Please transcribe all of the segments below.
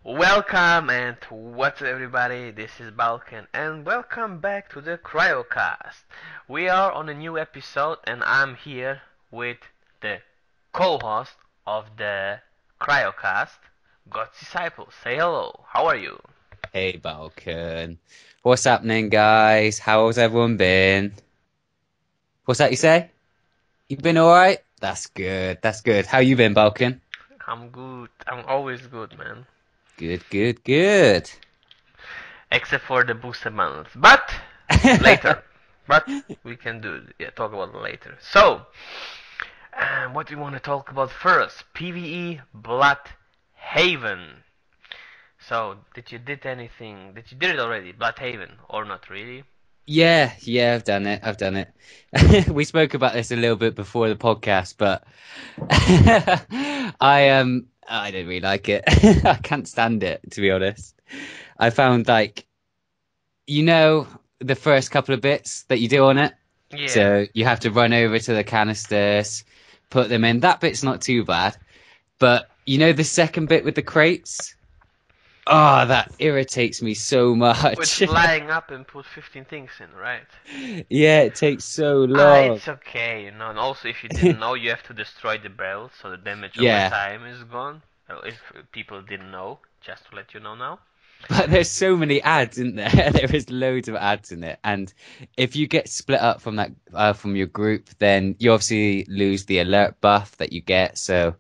Welcome and what's up everybody, this is Balkan and welcome back to the CryoCast. We are on a new episode and I'm here with the co-host of the CryoCast, God's Disciple. Say hello, how are you? Hey Balkan. What's happening, guys? How's everyone been? What's that you say? You been alright? That's good. That's good. How you been, Balkan? I'm good, I'm always good, man. Good, good, good. Except for the booster bundles, but later. But we can talk about it later. So, what we want to talk about first, PvE Blood Haven. So, did anything? Did you did it already, Bloodhaven, or not really? Yeah, I've done it. I've done it. We spoke about this a little bit before the podcast, but I don't really like it. I can't stand it, to be honest. I found the first couple of bits that you do on it. Yeah. So you have to run over to the canisters, put them in. That bit's not too bad. But the second bit with the crates? Oh, that irritates me so With much. flying up and put 15 things in, right? Yeah, it takes so Ah, long. it's okay, And also, if you didn't know, you have to destroy the barrel, so the damage over Yeah, time is gone. Well, if people didn't know, just to let you know now. but there's so many ads in there. There is loads of ads in it, and if you get split up from that from your group, then you obviously lose the alert buff that you get. So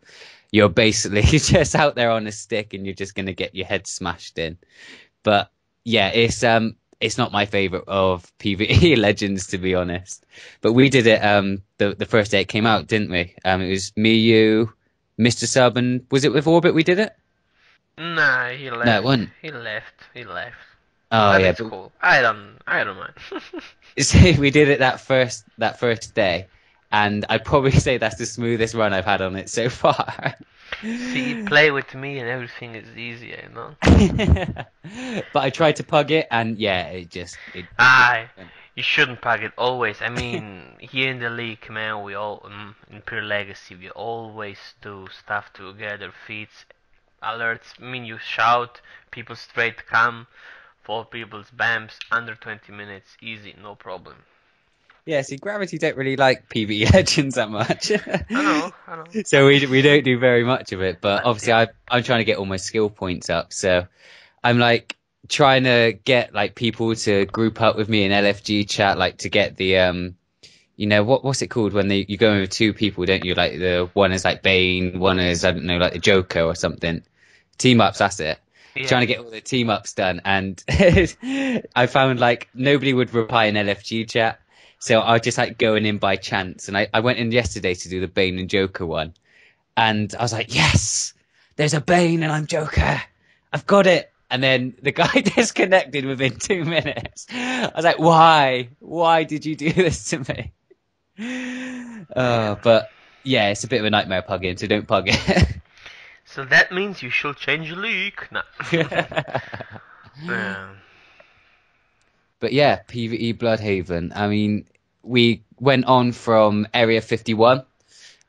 you're basically just out there on a stick, and you're just gonna get your head smashed in. But yeah, it's not my favorite of PvE Legends, to be honest. But we did it the first day it came out, didn't we? It was me, you, Mr. Sub, and was it with Orbit we did it? Nah, he No, it left. wasn't. He left. He left. Oh But yeah, it's but cool. I don't mind. see, we did it that first day, and I'd probably say that's the smoothest run I've had on it so far. See, play with me and everything is easier. But I tried to pug it, and yeah, it just Ah, you shouldn't pack it always. I mean, here in the league, man, we all in Pure Legacy, we always do stuff together, feeds, alerts. I mean, you shout, people straight come, four people's bams, under 20 minutes, easy, no problem. Yeah, see, Gravity don't really like PvE Legends that much, I know, so we don't do very much of it. But but obviously, yeah, I'm trying to get all my skill points up, so I'm like trying to get like people to group up with me in LFG chat, like to get the what's it called when you go in with two people, don't you? Like the one is like Bane, one is I don't know, like the Joker or something. Team ups, that's it. yeah, Trying to get all the team ups done, and I found like nobody would reply in LFG chat, so I was just like going in by chance. And I went in yesterday to do the Bane and Joker one, and I was like, yes, there's a Bane and I'm Joker, I've got it. And then the guy disconnected within 2 minutes. I was like, why did you do this to me? yeah. But yeah, it's a bit of a nightmare pugging, so don't pug it. So that means you should change the league. No. um, But yeah, PvE Bloodhaven. I mean, we went on from Area 51,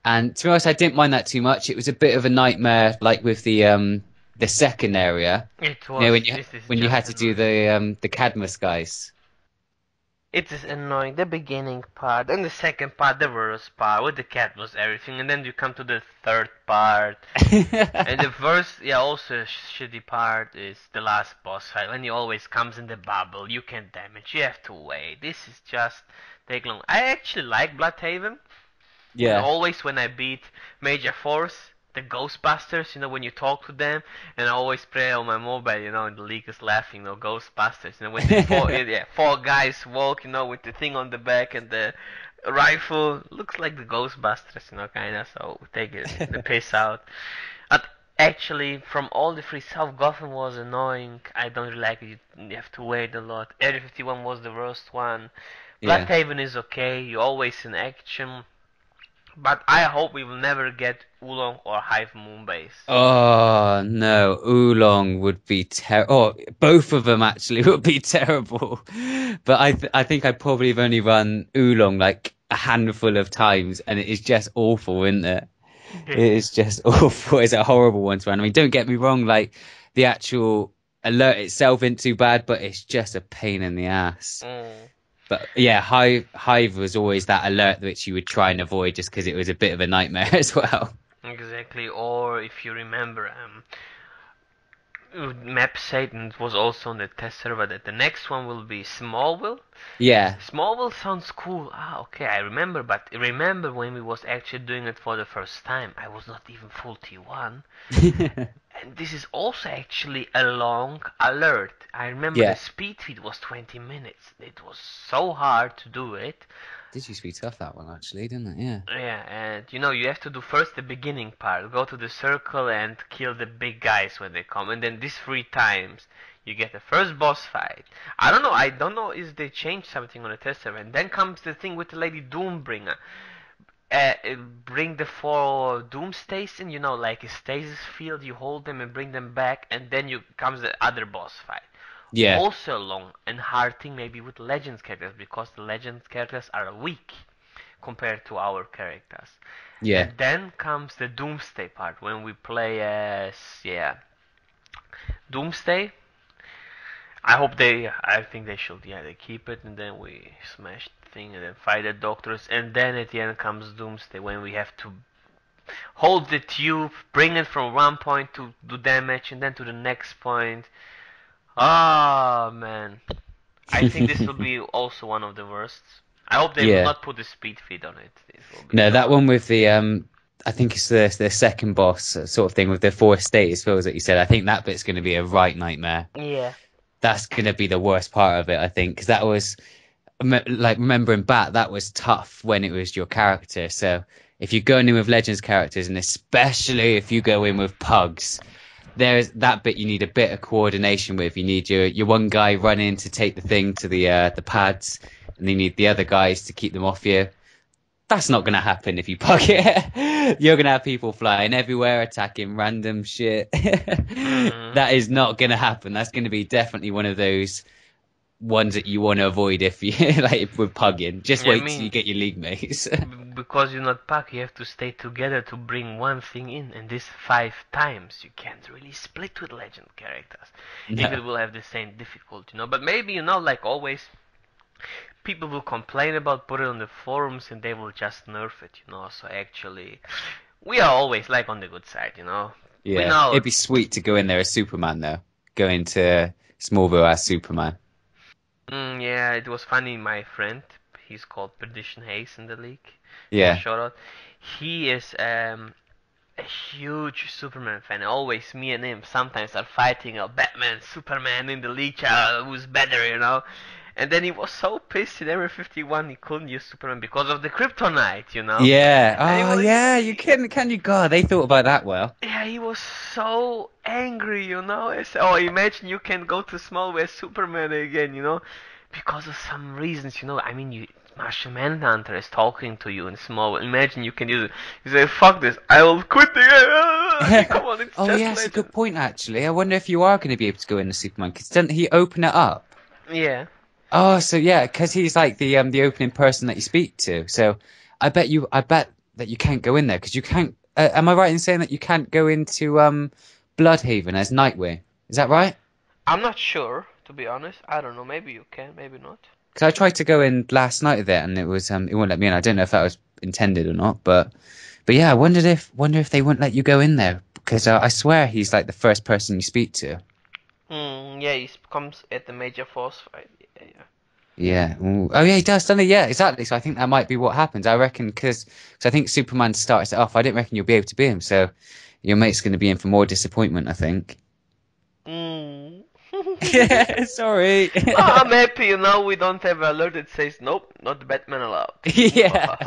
and to be honest, I didn't mind that too much. It was a bit of a nightmare, like with the second area. it You know, was. This is when you just had to do annoying. the Cadmus guys. It is annoying, the beginning part, and the second part, the worst part, with the cat was everything, and then you come to the third part, and the worst, yeah, also shitty part is the last boss fight, when he always comes in the bubble, you can't damage, you have to wait, this is just take long. I actually like Bloodhaven, and Yeah. always when I beat Major Force, the Ghostbusters, when you talk to them, and I always play on my mobile, and the league is laughing, Ghostbusters, when the four, yeah, four guys walk, with the thing on the back and the rifle, looks like the Ghostbusters, kinda, so we take it, the piss out. But actually, from all the three, South Gotham was annoying, I don't really like it, you have to wait a lot, Area 51 was the worst one, Yeah. Bloodhaven is okay, you always in action, but I hope we will never get Oolong or Hive Moon base. Oh no, Oolong would be terrible. Oh, both of them actually would be terrible. But I think I probably have only run Oolong like a handful of times, and it is just awful, isn't it? It is just awful. It's a horrible one to run. I mean, don't get me wrong, like the actual alert itself isn't too bad, but it's just a pain in the ass. Mm. But yeah, Hive was always that alert which you would try and avoid just because it was a bit of a nightmare as well. Exactly. Or if you remember, Map Satan was also on the test server. That the next one will be Smallville. Yeah. Smallville sounds cool. Ah, okay, I remember. But remember when we was actually doing it for the first time? I was not even full T1. And this is also actually a long alert. I remember the Yeah. speed feed was 20 minutes. It was so hard to do it. Did used to be tough, that one, actually, didn't it? Yeah. Yeah, and you have to do first the beginning part. Go to the circle and kill the big guys when they come. And then these 3 times you get the first boss fight. I don't know if they changed something on the test server. And then comes the thing with the Lady Doombringer. Bring the 4 Doomstays in, like a stasis field. You hold them and bring them back. And then comes the other boss fight. Yeah. Also long and hard thing maybe with Legends characters, because the Legends characters are weak compared to our characters. Yeah. And then comes the Doomsday part when we play as Doomsday. I think they should, they keep it, and then we smash the thing and then fight the doctors, and then at the end comes Doomsday when we have to hold the tube, bring it from one point to do damage, and then to the next point. Ah, man. I think this will be also one of the worst. I hope they will Yeah. not put the speed feed on it. This will be No, that so. one with the I think it's the second boss sort of thing with the 4 status fills that you said. I think that bit's going to be a right nightmare. Yeah. That's going to be the worst part of it, I think, because that was like remembering back, that was tough when it was your character. So if you're going in with Legends characters, and especially if you go in with pugs, there's that bit you need a bit of coordination with. You need your one guy running to take the thing to the pads, and you need the other guys to keep them off you. That's not going to happen if you pug it. You're going to have people flying everywhere, attacking random shit. That is not going to happen. That's going to be definitely one of those ones that you want to avoid if you like if we're pugging. Just Yeah, I wait till you mean, get your league mates. because you're not pack, you have to stay together to bring one thing in, and this 5 times you can't really split with legend characters if No. it will have the same difficulty, But maybe like always, people will complain about put it on the forums, and they will just nerf it. So actually, we are always like on the good side. We Yeah, know. it'd be sweet to go in there as Superman though. Go into Smallville as Superman. Yeah, it was funny. My friend, he's called Perdition Hayes in the league. Yeah. Shout out. He is a huge Superman fan. Always me and him sometimes are fighting a Batman, Superman in the league, who's better. And then he was so pissed in Area 51 he couldn't use Superman because of the kryptonite. Yeah. And Oh yeah, you can you God, they thought about that well. yeah, he was so angry. Oh, imagine you can go to Smallville as Superman again. Because of some reasons. I mean, Martian Manhunter is talking to you in Smallville. Imagine you can use it. You say, fuck this, I will quit the game. Come on, it's Oh just yeah, it's a Legend. good point actually. I wonder if you are going to be able to go into Superman because doesn't he open it up? Yeah. Oh, so yeah, because he's like the opening person that you speak to. So I bet that you can't go in there because you can't. Am I right in saying that you can't go into Bloodhaven as Nightwing? Is that right? I'm not sure, to be honest. I don't know. Maybe you can, maybe not. Because I tried to go in last night with it and it wouldn't let me in. I don't know if that was intended or not, but yeah, I wonder if they wouldn't let you go in there because I swear he's like the first person you speak to. Yeah, he comes at the major force fight. Yeah. Yeah. Ooh. Oh, yeah, he does, doesn't he? Yeah, exactly. So I think that might be what happens. I reckon because I think Superman starts it off. I didn't reckon you'll be able to beat him. So your mate's going to be in for more disappointment, I think. Mm. Yeah, sorry. I'm happy, we don't have an alert that says, nope, not Batman allowed. Yeah.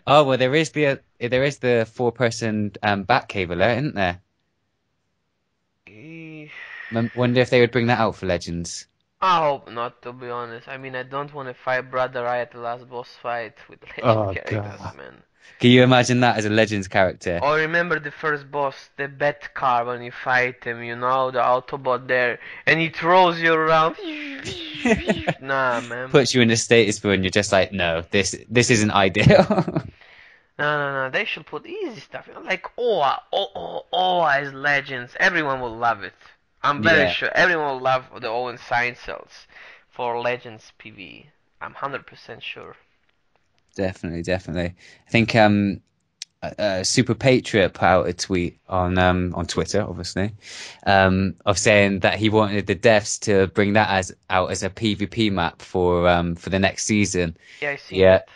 Oh well, there is the 4-person Batcave alert, isn't there? Wonder if they would bring that out for Legends. I hope not, to be honest. I mean, I don't want to fight Brother Eye at the last boss fight with legend Oh characters, God. man. Can you imagine that as a Legends character? Or remember the first boss, the Bat car, when you fight him, the Autobot there, and he throws you around. Nah, man. Puts you in a status where you're just like, no, this isn't ideal. No. They should put easy stuff, like Oa as Legends. Everyone will love it. I'm very Yeah, sure everyone will love the Owen sign cells for Legends PvE. I'm 100% sure. definitely, definitely. I think Super Patriot put out a tweet on Twitter, obviously, of saying that he wanted the devs to bring that as out as a PvP map for the next season. Yeah, I seen Yeah, that.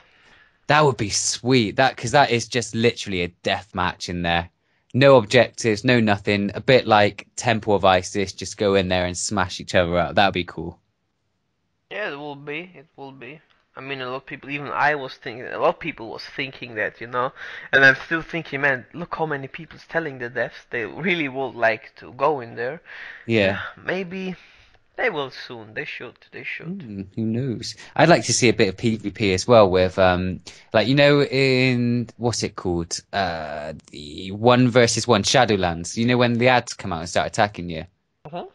that would be sweet. That because that is just literally a death match in there. No objectives, no nothing. A bit like Temple of Isis, just go in there and smash each other out. That'd be cool. Yeah, it will be. It will be. I mean, a lot of people, even I was thinking, a lot of people was thinking that, and I'm still thinking, man, look how many people's telling the devs they really would like to go in there. Yeah. Yeah, maybe they will soon. They should. They should. Who knows? I'd like to see a bit of PvP as well with like in what's it called? The 1 versus 1 Shadowlands. You know when the ads come out and start attacking you? Uh-huh.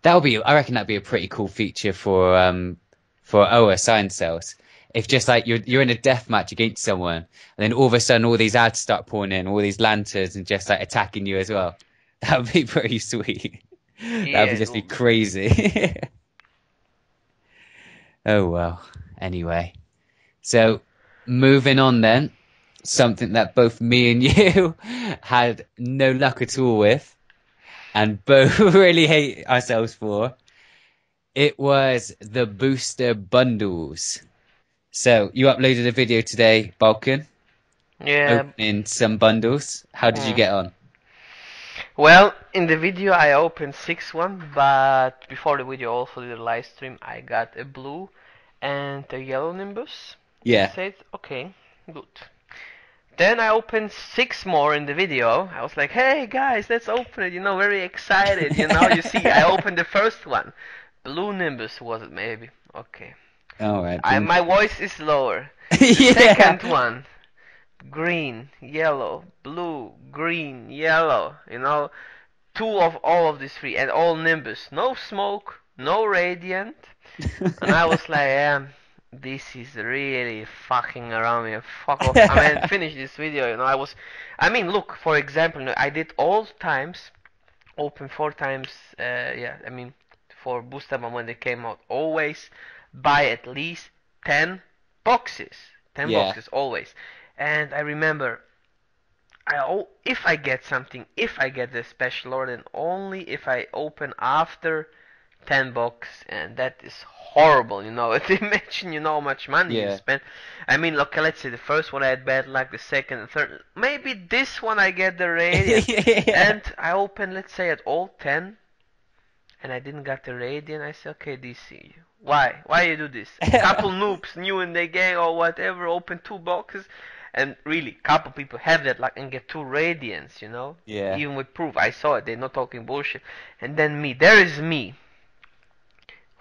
I reckon that'd be a pretty cool feature for OA sign cells. If just like you're in a death match against someone, and then all of a sudden all these ads start pouring in, all these lanterns and just like attacking you as well. That would be pretty sweet. That Yeah, would it just will be be. crazy. Oh well. Anyway, so moving on then, something that both me and you had no luck at all with, and both really hate ourselves for. It was the booster bundles. So you uploaded a video today, Balkan, Yeah. opening some bundles. How did you Hmm. get on? Well, in the video I opened 6 1, but before the video also did a live stream. I got a blue and a yellow Nimbus. I Yeah. said, okay, good. Then I opened 6 more in the video. I was like, hey guys, let's open it, very excited, You see, I opened the first one. Blue Nimbus was it maybe? Okay. All right. Blue. My voice is lower. The Yeah. second one, green, yellow, blue, green, yellow, two of all of these three, and all Nimbus. No smoke, no radiant. And I was like, yeah, this is really fucking around me. Fuck off. I mean, finish this video. I mean, look, for example, I did all times, open 4 times. Yeah, I mean, for Booster Bomb when they came out, always buy at least 10 boxes. 10 Yeah. boxes, always. And I remember, if I get something, if I get the special order, then only if I open after 10 bucks, and that is horrible. Imagine how much money you Yeah. spend. I mean, look, let's say the first one I had bad luck, the second and third, maybe this one I get the radiant, Yeah. and I open, let's say, at all 10, and I didn't get the radiant. I say, okay, DC, why you do this? Couple noobs new in the game or whatever open 2 boxes, and really couple people have that luck and get 2 radiants, Yeah. even with proof. I saw it, they're not talking bullshit. And then there is me,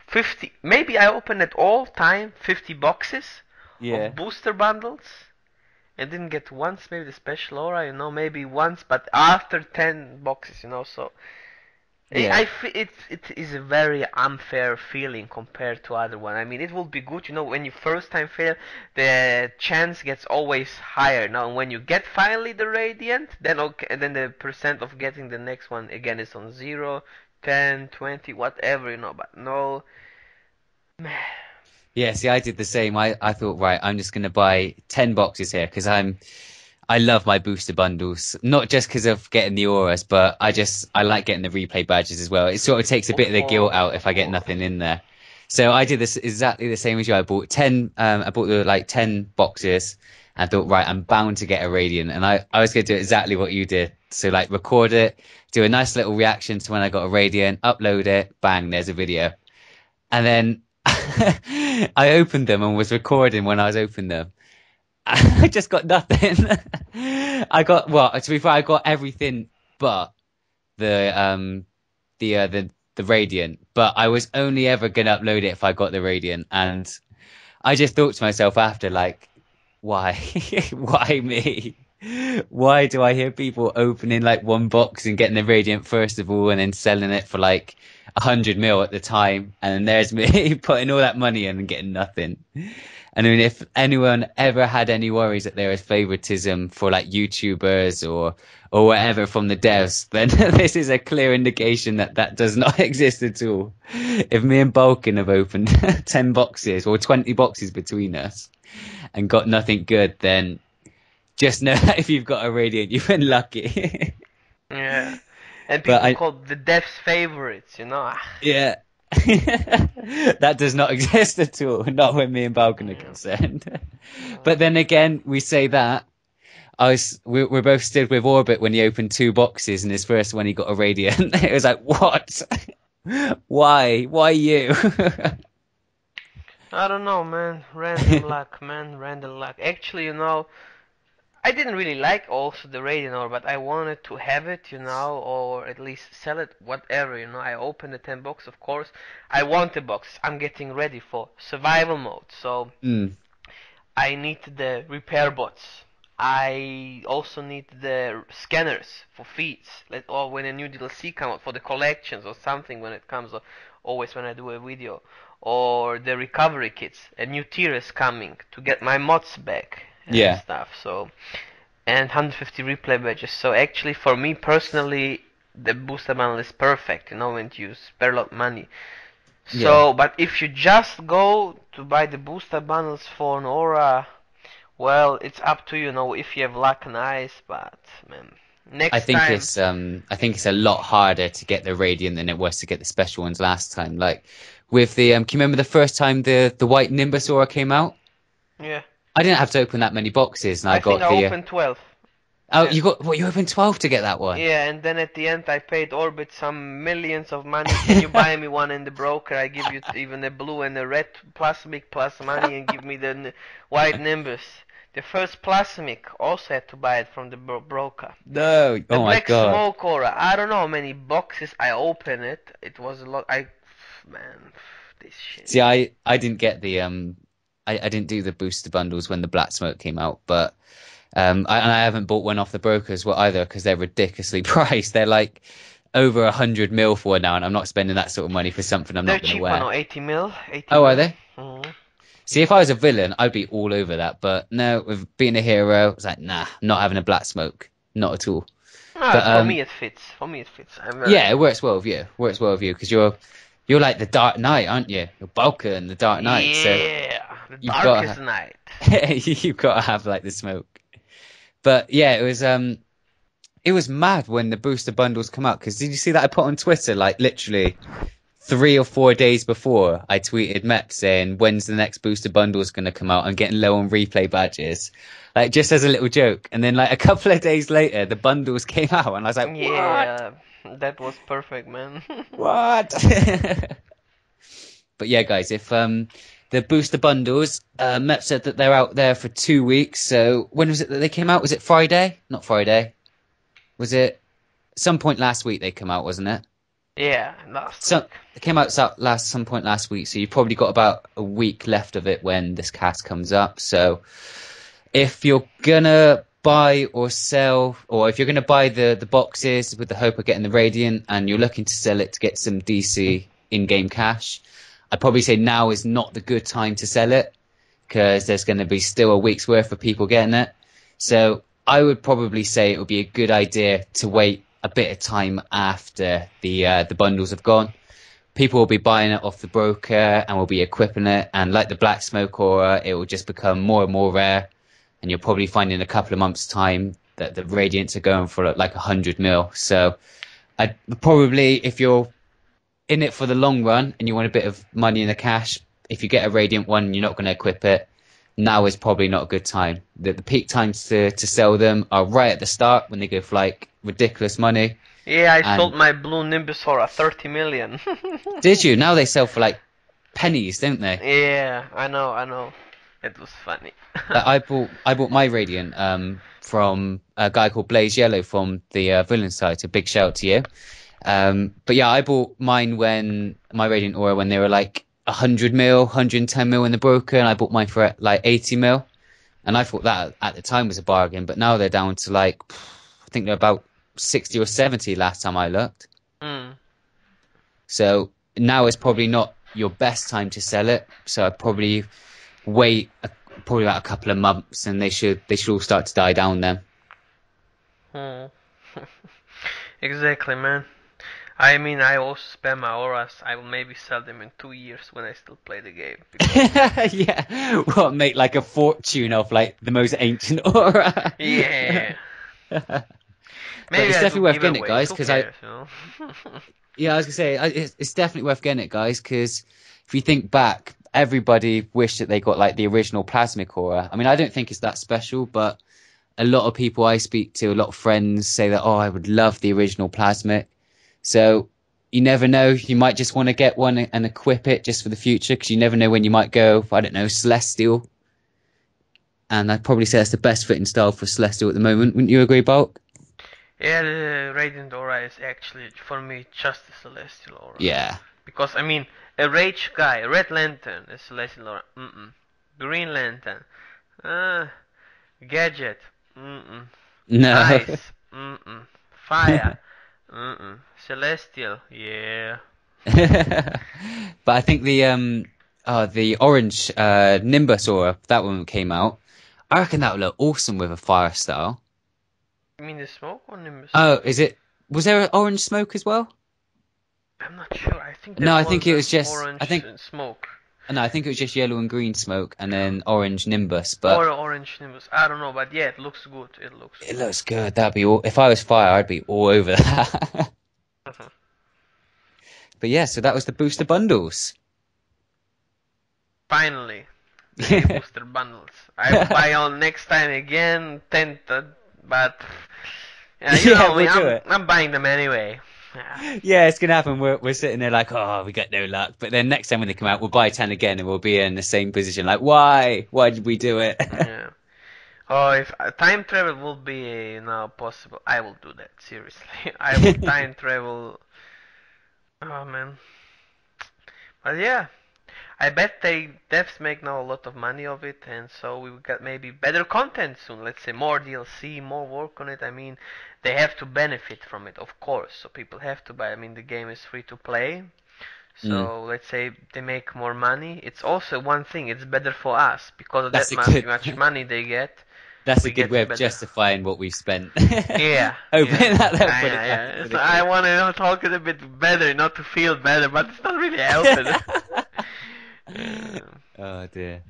50, maybe I opened at all time 50 boxes Yeah. of booster bundles and didn't get once maybe the special aura, maybe once, but after 10 boxes, so Yeah. it is a very unfair feeling compared to other one. I mean, it will be good, when you first time fail, the chance gets always higher. Now, when you get finally the radiant, then okay, and then the percent of getting the next one again is on 0, 10, 20, whatever, but no. Yeah, see, I did the same. I thought, right, I'm just gonna buy 10 boxes here because I love my booster bundles, not just because of getting the auras, but I like getting the replay badges as well. It sort of takes a Of bit of the guilt course, out of if I get course. nothing in there. So I did this exactly the same as you. I bought the like 10 boxes and thought, right, I'm bound to get a radiant, and I was gonna do exactly what you did. So like record it, do a nice little reaction to when I got a radiant, upload it, bang, there's a video. And then I opened them and was recording when I was opening them. I just got nothing. I got well, to be fair, I got everything but the the radiant. But I was only ever gonna upload it if I got the radiant, and I just thought to myself after, like, why, why me? Why do I hear people opening like one box and getting the Radiant first of all and then selling it for like 100 mil at the time, and then there's me putting all that money in and getting nothing. I mean, if anyone ever had any worries that there is favoritism for like YouTubers or whatever from the devs, then this is a clear indication that that does not exist at all. If me and Balkan have opened 10 boxes or 20 boxes between us and got nothing good, then just know that if you've got a Radiant, you've been lucky. Yeah. And But people call the devs favorites, you know. yeah. That does not exist at all, not when me and Balkan are concerned. But then again, we say that. We're both stood with Orbit when he opened 2 boxes in his first when he got a Radiant. It was like, what? Why? Why you? I don't know, man. Random luck, man. Random luck. Actually, you know, I didn't really like also the Radiant, but I wanted to have it, you know, or at least sell it, whatever, you know. I opened the 10 box, of course. I want the box. I'm getting ready for survival mode, so Mm, I need the repair bots. I also need the scanners for feeds, or when a new DLC comes out for the collections or something when it comes, or always when I do a video, or the recovery kits. A new tier is coming to get my mods back and yeah, stuff. So, and 150 replay badges. So actually, for me personally, the booster bundle is perfect. You know, and you spare a lot of money. yeah. So, but if you just go to buy the booster bundles for an aura, well, it's up to you, know, if you have luck and eyes, but man, next time, I think it's a lot harder to get the Radiant than it was to get the special ones last time. Like with the can you remember the first time the white Nimbus aura came out? yeah, I didn't have to open that many boxes, and I I think got I the opened 12. oh, And, you opened 12 to get that one. yeah, and then at the end I paid Orbit some millions of money. Can you buy me one in the broker? I give you even a blue and a red plasmic plus money and give me the white Nimbus. The first plasmic also had to buy it from the broker. No, The oh my black God. smoke aura. I don't know how many boxes I opened it. It was a lot. Man, this shit. See, I didn't get the I didn't do the booster bundles when the black smoke came out, but and I haven't bought one off the brokers well either because they're ridiculously priced. They're like over 100 mil for one now, and I'm not spending that sort of money for something I'm They're not going to cheaper wear. now, 80 mil, 80 Oh, are mil. they? Mm-hmm. See, if I was a villain, I'd be all over that. But no, with being a hero, it's like, nah, not having a black smoke, not at all. Ah, But for me it fits. For me it fits. I'm yeah, very. it works well with you. Works well with you because you're like the Dark Knight, aren't you? You're Balkan, the Dark Knight. So Yeah, the you've got darkest night. you've got to have like the smoke. But yeah, it was mad when the booster bundles come out. Because did you see that I put on Twitter like literally 3 or 4 days before I tweeted Mep saying when's the next booster bundles going to come out? I'm getting low on replay badges, like just as a little joke. And then like a couple of days later, the bundles came out, and I was like, what? Yeah, that was perfect, man. What? But yeah, guys, if the booster bundles, Mep said that they're out there for 2 weeks. So when was it that they came out? Was it Friday? Not Friday. Was it some point last week they come out, wasn't it? Yeah, last So week. it came out some point last week. So you've probably got about a week left of it when this cast comes up. So if you're gonna buy or sell, or if you're gonna buy the boxes with the hope of getting the Radiant, and you're looking to sell it to get some DC in-game cash, I'd probably say now is not the good time to sell it because there's going to be still a week's worth of people getting it. So I would probably say it would be a good idea to wait a bit of time after the bundles have gone. People will be buying it off the broker and will be equipping it, and like the black smoke aura, it will just become more and more rare. And you'll probably find in a couple of months' time that the Radiants are going for like 100 mil. So I'd probably, if you're in it for the long run and you want a bit of money in the cash, if you get a Radiant one and you're not going to equip it, now is probably not a good time. The peak times to sell them are right at the start when they go for like ridiculous money. Yeah, I And sold my blue Nimbus for a 30 million. did you? Now they sell for like pennies, don't they? Yeah, I know, I know. It was funny. Like I bought my Radiant from a guy called Blaze Yellow from the Villain site. A big shout out to you. But yeah, I bought mine when my Radiant Aura when they were like 100 mil, 110 mil in the broker, and I bought mine for like 80 mil And I thought that at the time was a bargain, but now they're down to like, I think they're about 60 or 70 last time I looked. Mm. So now is probably not your best time to sell it. So I'd probably wait probably about a couple of months, and they should all start to die down then. Hmm. Exactly, man. I mean, I also spam my auras. I will maybe sell them in 2 years when I still play the game because Yeah, what make like a fortune of like the most ancient aura? yeah, But maybe it's I do definitely worth getting it, giveaways. guys. Who Because cares, you know? yeah, I was gonna say it's definitely worth getting it, guys. Because if you think back, everybody wished that they got like the original plasmic aura. I mean, I don't think it's that special, but a lot of people I speak to, a lot of friends say that, oh, I would love the original plasmic. So you never know. You might just want to get one and equip it just for the future, because you never know when you might go, I don't know, Celestial. And I'd probably say that's the best fitting style for Celestial at the moment. Wouldn't you agree, Bulk? Yeah, the Radiant Aura is actually for me just a Celestial Aura Yeah. because I mean a Rage guy, Red Lantern, a Celestial Aura. Mm-mm. Green Lantern, uh, Gadget, mm-mm. No. Ice, mm-mm. Fire, mm-mm. Celestial, yeah. But I think the orange Nimbus aura, that one came out. I reckon that would look awesome with a fire style. You mean the smoke or Nimbus? Oh, is it? Was there an orange smoke as well? I'm not sure. I think there No, I think was it an was just. I orange think smoke no, I think it was just yellow and green smoke, and then orange Nimbus. But or orange Nimbus. I don't know, but yeah, it looks good. It looks it good. looks good. That'd be all. If I was fire, I'd be all over that. But yeah, so that was the booster bundles. Finally, the booster bundles. I will buy on next time again, but you Yeah, know me, we'll do I'm it. I'm buying them anyway. Yeah. Yeah, it's gonna happen. We're sitting there like, oh, we got no luck. But then next time when they come out, we'll buy 10 again, and we'll be in the same position. Like, why? Why did we do it? Yeah. Oh, if time travel will be possible, I will do that. Seriously, I will time travel. Oh man. But yeah, I bet they devs make now a lot of money of it, and so we will get maybe better content soon. Let's say more DLC, more work on it. I mean, they have to benefit from it, of course. So people have to buy. I mean, the game is free to play. Mm, So let's say they make more money. It's also one thing. It's better for us because of that that's a good. much money they get. That's a We good get way a of better. justifying what we've spent. Yeah, yeah, Hoping that they'll put it back yeah. into So the I game. want to talk it a bit better, not to feel better, but it's not really helping. Uh, Oh dear.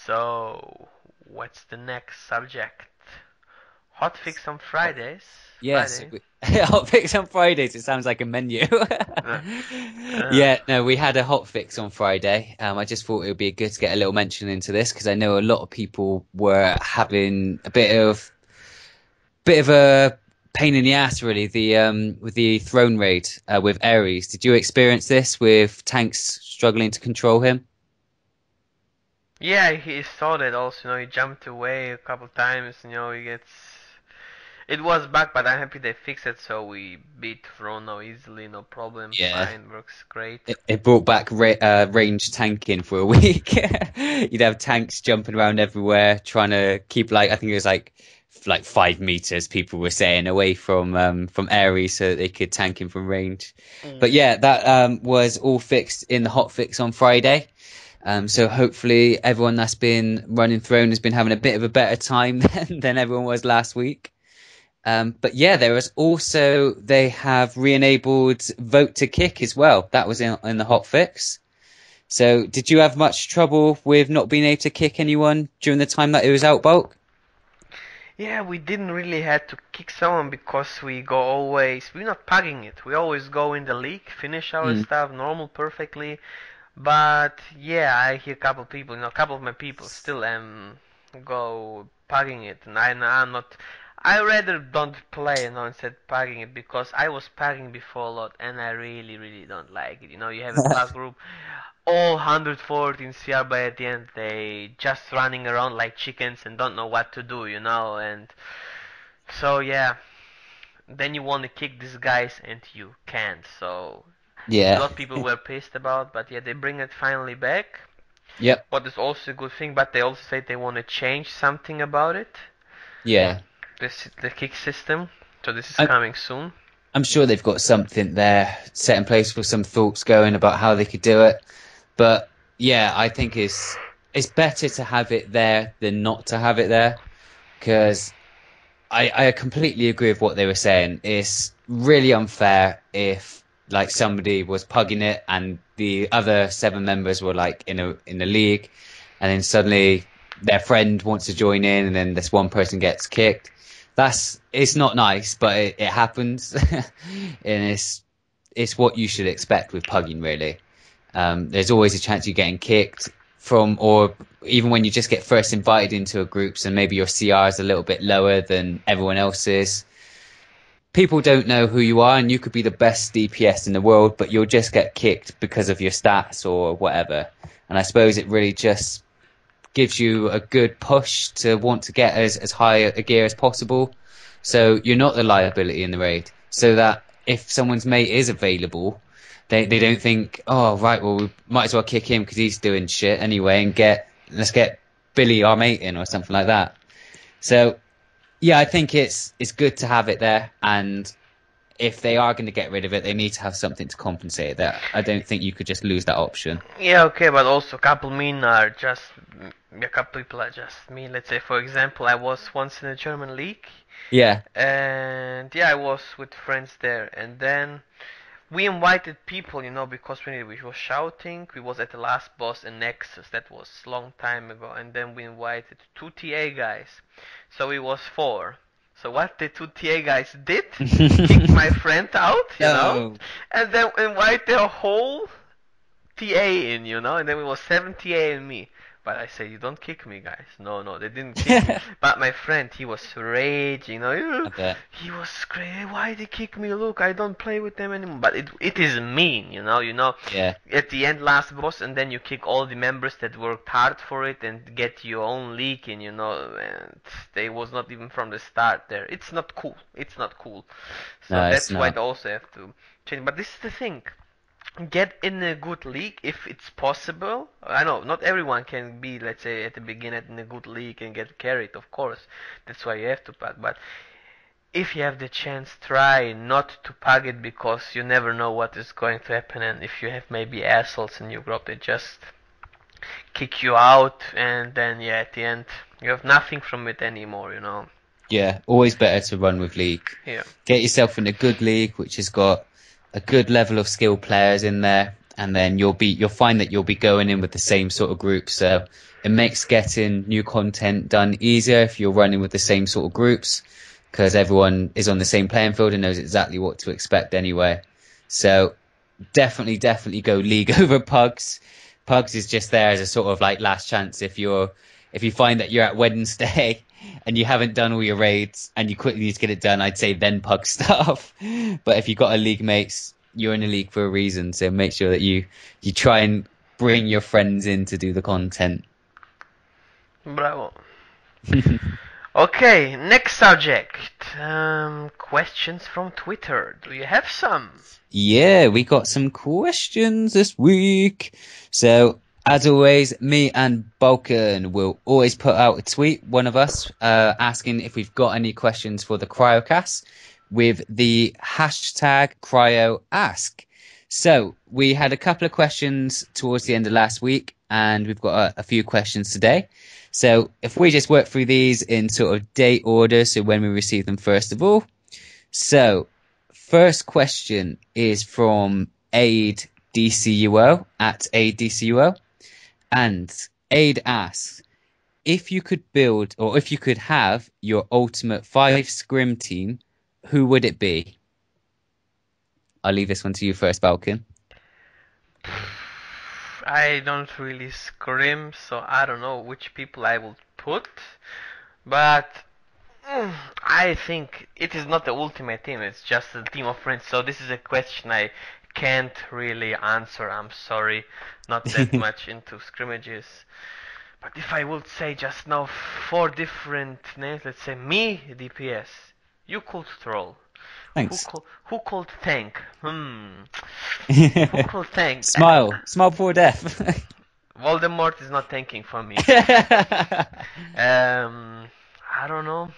so, what's the next subject? Hotfix on Fridays. Yes, Friday. hot fix on Fridays. It sounds like a menu. Uh, uh, Yeah, no, we had a hot fix on Friday. I just thought it would be good to get a little mention into this because I know a lot of people were having a bit of a pain in the ass, really. The with the throne raid with Ares. Did you experience this with tanks struggling to control him? yeah, he saw that also. He jumped away a couple times. He gets. It was back, but I'm happy they fixed it, so we beat Throne now easily, no problem. Yeah. Fine, works great. It brought back range tanking for a week. You'd have tanks jumping around everywhere, trying to keep like I think it was like 5 meters. People were saying away from Ares so that they could tank him from range. But Mm. yeah, that was all fixed in the hot fix on Friday. So hopefully everyone that's been running Throne has been having a bit of a better time than everyone was last week. But yeah, there was also they have re-enabled vote to kick as well. That was in the hot fix. So did you have much trouble with not being able to kick anyone during the time that it was out, Bulk? Yeah, we didn't really had to kick someone because we're not pugging it. We always go in the league, finish our Mm. stuff normal perfectly. But yeah, I hear a couple people, a couple of my people still go pugging it, and I'm not. I rather don't play, instead pugging it because I was pugging before a lot, and I really, really don't like it. You have a pug group, all 114 CR, but at the end they just running around like chickens and don't know what to do. And so yeah, then you want to kick these guys and you can't. So a Yeah. lot of people were pissed about, but yeah, they bring it finally back. Yep. What is also a good thing, but they also say they want to change something about it. Yeah. The kick system. So this is I, coming soon. I'm sure they've got something there set in place with some thoughts going about how they could do it. But yeah, I think it's better to have it there than not to have it there, because I completely agree with what they were saying. It's really unfair if like somebody was pugging it and the other seven members were like in a league, and then suddenly their friend wants to join in, and then this one person gets kicked. It's not nice, but it happens, and it's what you should expect with pugging, really. There's always a chance you're getting kicked from, or even when you just get first invited into a group, and maybe your CR is a little bit lower than everyone else's. People don't know who you are, and you could be the best DPS in the world, but you'll just get kicked because of your stats or whatever. And I suppose it really just gives you a good push to want to get as high a gear as possible. So you're not the liability in the raid. So that if someone's mate is available, they don't think, oh, right, well, we might as well kick him because he's doing shit anyway, and let's get Billy, our mate, in or something like that. So yeah, I think it's good to have it there, and if they are going to get rid of it, they need to have something to compensate that. I don't think you could just lose that option. Yeah, okay, but also a couple mean are just a couple people are just mean. Let's say, for example, I was once in a German league, Yeah. and yeah, I was with friends there, and then we invited people, because we was shouting. We was at the last boss in Nexus. That was long time ago, and then we invited two TA guys, so it was four. So what the two TA guys did, kicked my friend out, No. and then invite the whole TA in, and then it was 7 TA and me. But I said, you don't kick me, guys. No, no, they didn't kick me. But my friend, he was raging, I bet. he was screaming, why they kick me? Look, I don't play with them anymore. But it is mean, Yeah. At the end, last boss, and then you kick all the members that worked hard for it and get your own league in, and they was not even from the start there. It's not cool. It's not cool. So No, it's that's why not. they also have to change. But this is the thing, get in a good league if it's possible. I know not everyone can be, let's say, at the beginning in a good league and get carried, of course. That's why you have to pug. But if you have the chance, try not to pug it, because you never know what is going to happen. And if you have maybe assholes in your group, they just kick you out, and then yeah, at the end you have nothing from it anymore. Yeah, always better to run with league. Yeah. Get yourself in a good league which has got a good level of skill players in there, and then you'll find that you'll be going in with the same sort of group. So it makes getting new content done easier if you're running with the same sort of groups, because everyone is on the same playing field and knows exactly what to expect anyway. So definitely go league over pugs. Pugs is just there as a sort of like last chance if you find that you're at Wednesday and you haven't done all your raids and you quickly need to get it done. I'd say then pug stuff. But if you've got a league mates, you're in a league for a reason, so make sure that you try and bring your friends in to do the content. Bravo. Okay, next subject. Questions from Twitter. Do you have some? Yeah, we got some questions this week. So, as always, me and Balkan will always put out a tweet, one of us, asking if we've got any questions for the CryoCast with the hashtag CryoAsk. So, we had a couple of questions towards the end of last week, and we've got a few questions today. So, if we just work through these in sort of date order, so when we receive them first of all. So, first question is from Aid DCUO at Aid DCUO, and Aid asks, if you could build or if you could have your ultimate 5 Scrim team, who would it be? I'll leave this one to you first, Balkan. I don't really scrim, so I don't know which people I would put. But I think it is not the ultimate team, it's just a team of friends. So this is a question I can't really answer. I'm sorry, not that much into scrimmages. But if I would say just now four different names, let's say me, DPS, you could troll. Thanks. Who called tank? Who called tank? Smile before death. Voldemort is not tanking for me. I don't know.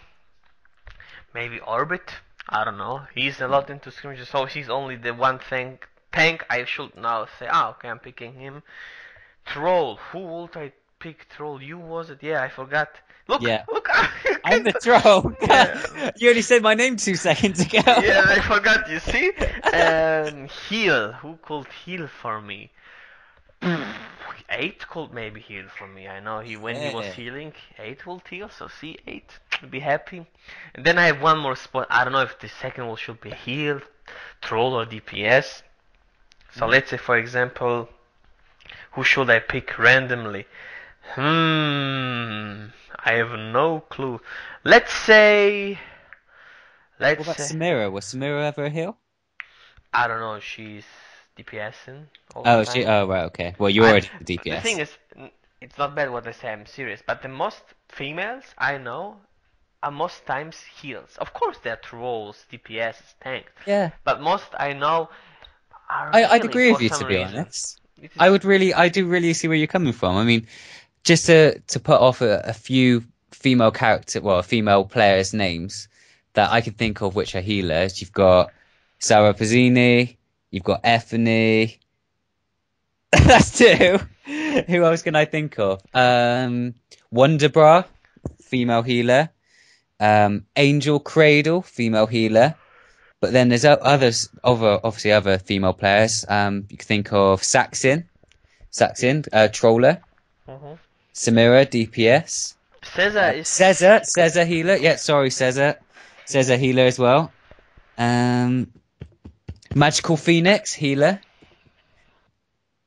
Maybe Orbit. I don't know. He's a lot into skirmishes, so he's only the one thing tank I should now say. Ah, okay, I'm picking him. Troll. Who would I pick? Troll. You was it? Yeah, I forgot. Look, Yeah, look. I'm the troll. Yeah. You only said my name 2 seconds ago. Yeah, I forgot. You see? Heal. Who could heal for me? 8 could maybe heal for me. I know he when he was Yeah. healing, 8 will heal. So see 8, be happy. And then I have one more spot. I don't know if the second one should be heal, troll or DPS. So let's say for example, who should I pick randomly? I have no clue. Let's say, What let's about say, Samira? Was Samira ever a heel? I don't know. She's DPSing all the Oh, she. time. Oh, right. Okay. Well, you're I, already the the thing DPS. is, it's not bad what I say. I'm serious. But the most females I know are most times heals. Of course, there are trolls, DPS, tanks, Yeah. but most I know are I'd healing agree for with you, to some be reason. honest. It is. I do really see where you're coming from. I mean, just to put off a few female players' names that I can think of which are healers. You've got Sarah Pazzini, you've got Effany. That's two. Who else can I think of? Wonderbra, female healer. Angel Cradle, female healer. But then there's obviously other female players. You can think of Saxon, troller. Mhm. Samira, DPS. Caesar is. Caesar healer. Yeah, sorry, Caesar healer as well. Um, Magical Phoenix healer.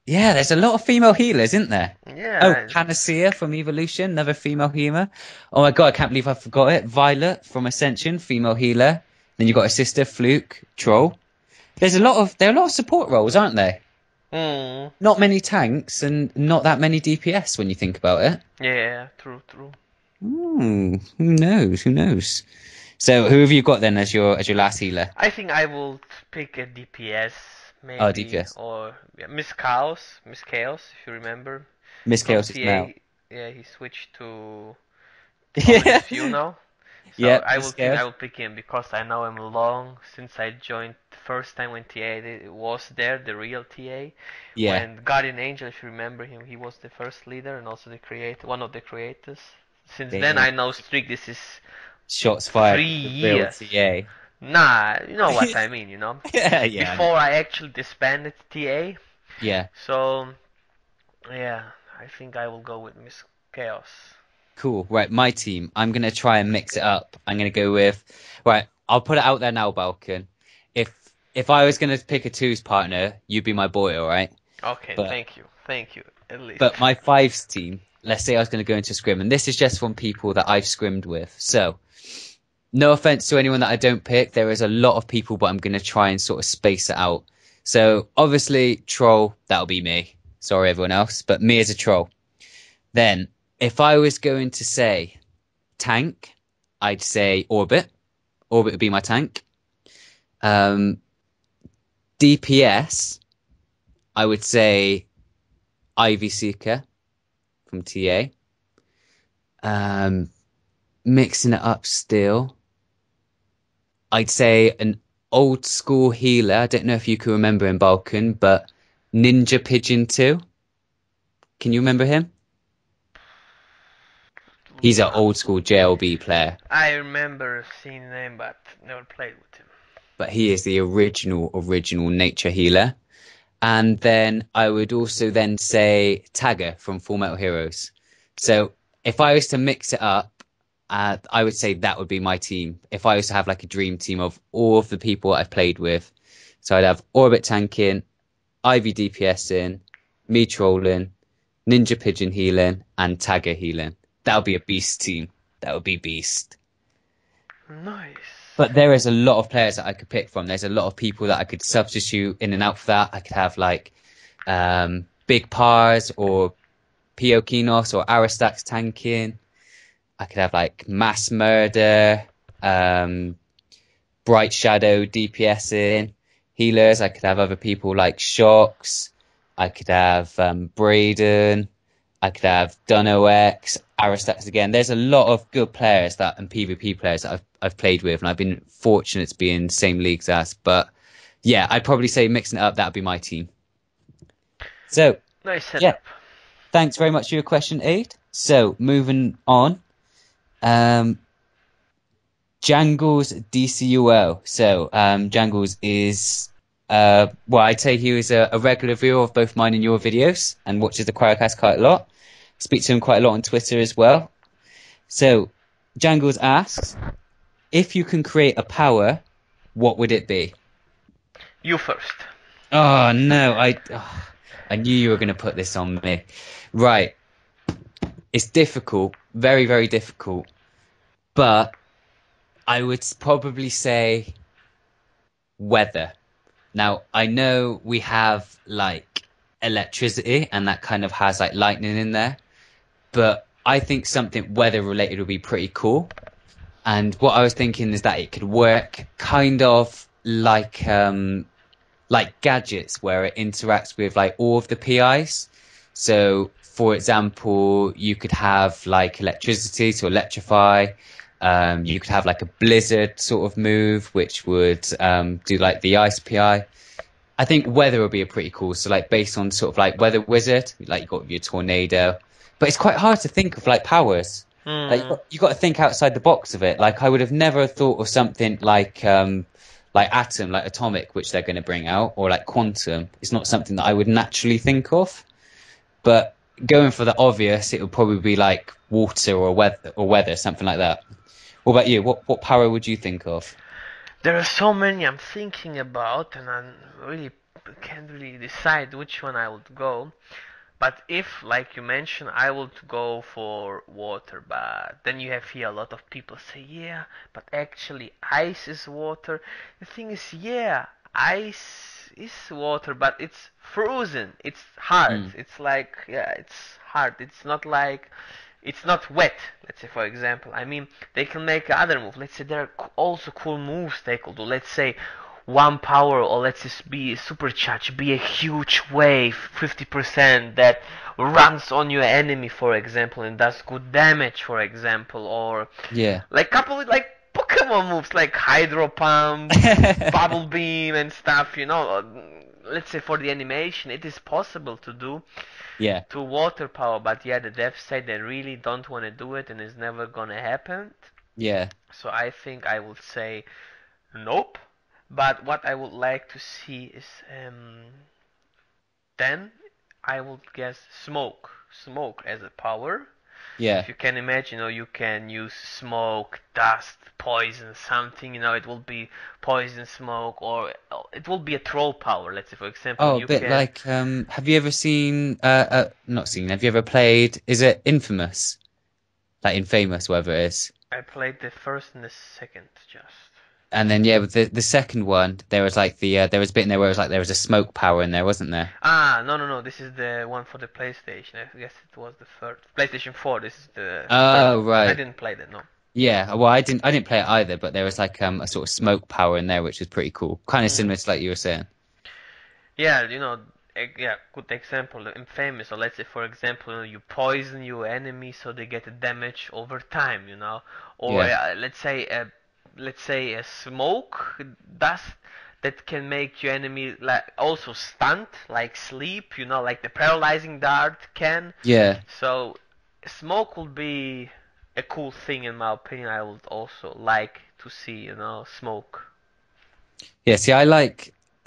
Yeah, there's a lot of female healers, isn't there? Oh, Yeah. Panacea from Evolution, another female healer. Oh my god, I can't believe I forgot it. Violet from Ascension, female healer. Then you've got a sister, Fluke, troll. There are a lot of support roles, aren't there? Mm. Not many tanks and not that many DPS when you think about it. Yeah. True. True. Who knows? Who knows? So who have you got then as your last healer? I think I will pick a DPS Oh, maybe DPS. or yeah, Miss Chaos, if you remember Miss from Chaos is Mel. TA. Yeah, he switched to Yeah. Ominous View now. So Yep, I Miss will think I Chaos. will pick him because I know him long since I joined the first time when TA was there, the real TA. Yeah. When Guardian Angel, if you remember him, he was the first leader and also the creator, one of the creators. Since then Damn. I know Streak. This is Shots three fired. The real years. TA. Nah, you know what I mean, Yeah, yeah, I know. Before I actually disbanded TA. Yeah. So, yeah, I think I will go with Miss Chaos. Cool. Right, my team. I'm gonna try and mix it up. I'm gonna go with. Right, I'll put it out there now, Balkan. If if I was gonna pick a twos partner, you'd be my boy, all right? Okay, But thank you. Thank you, at least. but my fives team. Let's say I was gonna go into scrim, and this is just from people that I've scrimmed with. So no offense to anyone that I don't pick. There is a lot of people, but I'm gonna try and sort of space it out. So obviously, troll. That'll be me. Sorry, everyone else, but me as a troll. Then, if I was going to say tank, I'd say Orbit. Orbit would be my tank. Um, DPS, I would say Ivy Seeker from TA. Mixing it up still, I'd say an old school healer. I don't know if you can remember him, Balkan, but Ninja Pigeon 2. Can you remember him? He's an old school JLB player. I remember seeing the name, but never played with him. But he is the original nature healer. And then I would also then say Tagger from Full Metal Heroes. So if I was to mix it up, I would say that would be my team. If I was to have like a dream team of all of the people I've played with. So I'd have Orbit tanking, Ivy DPSing, me trolling, Ninja Pigeon healing, and Tagger healing. That would be a beast team. That would be beast. Nice. But there is a lot of players that I could pick from. There's a lot of people that I could substitute in and out for that. I could have like Big Pars or Piokinos or Aristax tanking. I could have like Mass Murder, Bright Shadow DPSing, healers. I could have other people like Shocks. I could have Braden. I could have Dunno X, Aristax again. There's a lot of good players that and PvP players that I've played with, and I've been fortunate to be in the same leagues as. But yeah, I'd probably say mixing it up, that'd be my team. So Nice yeah, setup. thanks very much for your question, Aid. So moving on, um, Jangles DCUL. So Jangles is well, I'd say he was a regular viewer of both mine and your videos, and watches the CryoCast quite a lot. Speak to him quite a lot on Twitter as well. So Jangles asks, if you can create a power, what would it be? You first. Oh no, I knew you were going to put this on me. Right, it's difficult, very, very difficult, but I would probably say weather. Now, I know we have like electricity and that kind of has like lightning in there, but I think something weather related would be pretty cool. And what I was thinking is that it could work kind of like gadgets where it interacts with like all of the PIs. So, for example, you could have like electricity to electrify. You could have like a blizzard sort of move, which would do like the ice PI. I think weather would be a pretty cool. So, like based on sort of like weather wizard, like you got your tornado, but it's quite hard to think of like powers. Like Hmm. you got to think outside the box of it. Like I would have never thought of something like atom, like atomic, which they're going to bring out, or like quantum. It's not something that I would naturally think of. But going for the obvious, it would probably be like water or weather, something like that. What about you? What power would you think of? There are so many I'm thinking about, and I really can't really decide which one I would go. But if, like you mentioned, I would go for water, but then you have here a lot of people say, yeah, but actually ice is water. The thing is, yeah, ice is water, but it's frozen. It's hard. Mm, It's like, yeah, it's hard. It's not wet. Let's say, for example, I mean, they can make other moves. Let's say there are also cool moves they could do. Let's say one power, or let's just be supercharge, be a huge wave, 50% that runs on your enemy, for example, and does good damage, for example, or yeah. like couple with like Pokemon moves like Hydro Pump, Bubble Beam, and stuff. Let's say for the animation, it is possible to do Yeah. to water power, but yeah, the devs say they really don't want to do it, and it's never gonna happen. Yeah. So I think I would say nope. But what I would like to see is then I would guess smoke. Smoke as a power. If Yeah. you can imagine, you can use smoke, dust, poison, something, it will be poison smoke, or it will be a troll power. Let's say, for example, Oh, a you bit can. like have you ever seen not seen, have you ever played, is it Infamous? Like Infamous, whatever it is. I played the first and the second just. And then yeah, with the second one, there was like there was a bit in there where it was like there was a smoke power in there, wasn't there? Ah, no, no, no. This is the one for the PlayStation. I guess it was the third. PlayStation 4. This is the third Oh one. I right. didn't play that. No. Yeah, well I didn't play it either, but there was like a sort of smoke power in there which was pretty cool. Kind of Mm. similar to like you were saying. Yeah, yeah, good example. Infamous. Or let's say, for example, you poison your enemy so they get damage over time. Or Yeah. let's say a smoke dust that can make your enemy like also stunned, like sleep. Like the paralyzing dart can. Yeah. So smoke would be a cool thing in my opinion. I would also like to see, smoke. Yeah, see,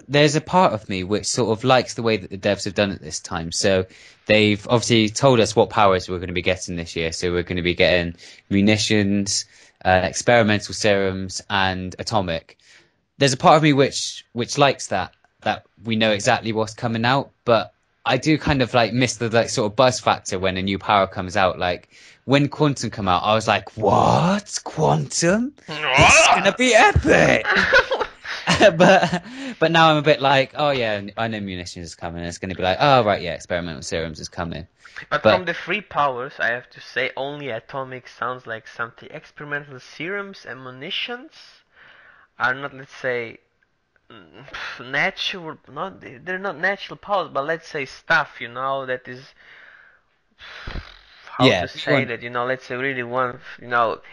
there's a part of me which sort of likes the way that the devs have done it this time. So they've obviously told us what powers we're going to be getting this year. So we're going to be getting munitions, experimental serums, and atomic. There's a part of me which likes that we know exactly what's coming out, but I do kind of like miss the like sort of buzz factor when a new power comes out. Like when Quantum come out, I was like, "What? Quantum? This is gonna be epic!" but but now I'm a bit like, oh yeah, I know munitions is coming. It's going to be like, oh right, yeah, experimental serums is coming. But from But the three powers, I have to say only atomic sounds like something. Experimental serums and munitions are not, let's say, natural. Not they're not natural powers, but let's say stuff. That is how Yeah, to say that, let's say really one,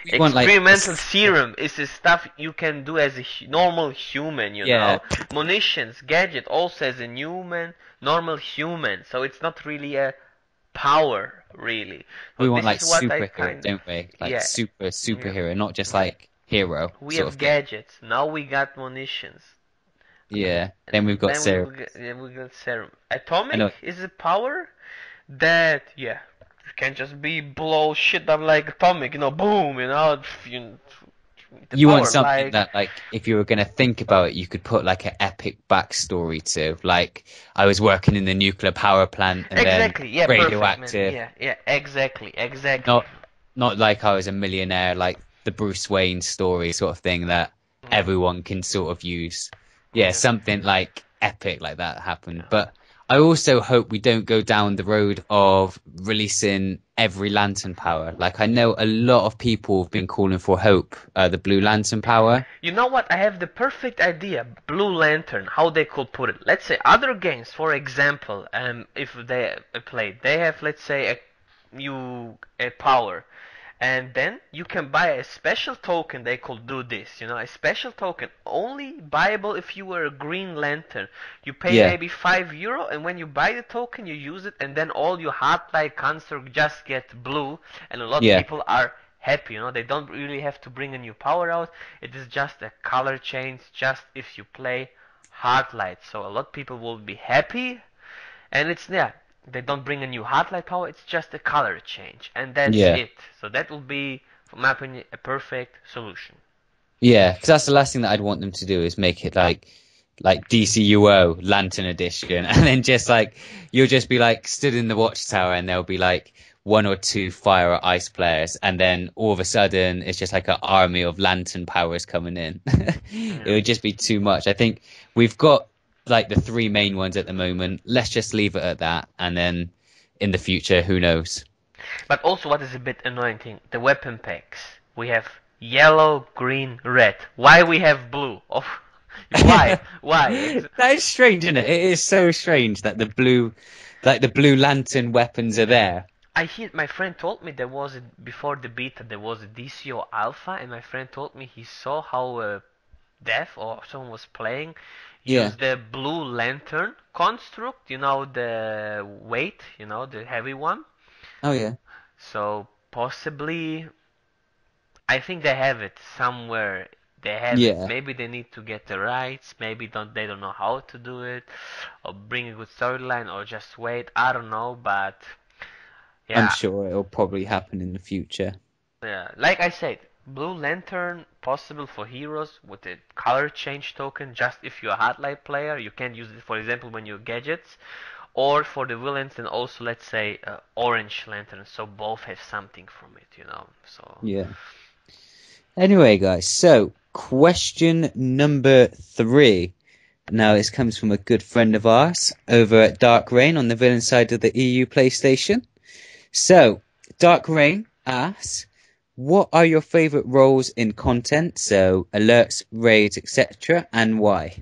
we want like experimental serum is the stuff you can do as a normal human, yeah, munitions, gadget also as a human, normal human, so it's not really a power, really. So we want this like is what I superhero, kind of, don't we? Like yeah, yeah, superhero, not just yeah. like hero We sort have of thing. gadgets, now we got munitions. Yeah. Then we've And got then we serum. will get, yeah, we got serum. I Atomic know is a power that, yeah, you can just be blow shit up like atomic, boom, you, the you want power something like that like if you were gonna think about it, you could put like an epic backstory to. Like I was working in the nuclear power plant and then exactly, yeah, perfect, man, radioactive. yeah, yeah, exactly. Not not like I was a millionaire, like the Bruce Wayne story sort of thing that Yeah, everyone can sort of use. Yeah, yeah, something like epic like that happened. yeah. But I also hope we don't go down the road of releasing every lantern power. Like I know a lot of people have been calling for Hope, the Blue Lantern power. You know what? I have the perfect idea. Blue Lantern, how they could put it. Let's say other games, for example, if they play, they have, let's say, a power, and then you can buy a special token. They could do this, a special token only buyable if you were a Green Lantern. You pay Yeah, maybe €5, and when you buy the token, you use it, and then all your hot light construct just get blue, and a lot of yeah, people are happy. They don't really have to bring a new power out. It is just a color change, just if you play hard light. So a lot of people will be happy, and it's, yeah, they don't bring a new hard light power. It's just a color change, and that's yeah. it. So that will be, for my opinion, a perfect solution. Yeah, because that's the last thing that I'd want them to do is make it like DCUO Lantern Edition, and then just like you'll just be like stood in the watchtower, and there'll be like one or two fire or ice players, and then all of a sudden it's just like an army of lantern powers coming in. It Yeah. would just be too much. I think we've got like the three main ones at the moment. Let's just leave it at that, and then in the future, who knows? But also, what is a bit annoying thing, the weapon packs. We have yellow, green, red. Why we have blue? Oh, why? Why? That is strange, isn't it? It is so strange that the blue lantern weapons are there. I hear my friend told me there was before the beta there was a DCO alpha, and my friend told me he saw how Dev or someone was playing Yeah. use the blue lantern construct, the weight, the heavy one. Oh yeah. So possibly, I think they have it somewhere. They have it. Yeah. Maybe they need to get the rights. Maybe they don't know how to do it, or bring a good storyline, or just wait. I don't know, but I'm yeah, sure it'll probably happen in the future. yeah. Like I said, Blue Lantern possible for heroes with a color change token. Just if you're a Hotlight player, you can use it. For example, when you gadgets, or for the villains, and also let's say Orange Lantern. So both have something from it. So. Yeah. Anyway, guys, so question number 3. Now, this comes from a good friend of ours over at Dark Rain on the villain side of the EU PlayStation. So, Dark Rain asks, what are your favorite roles in content? So, alerts, raids, etc., and why?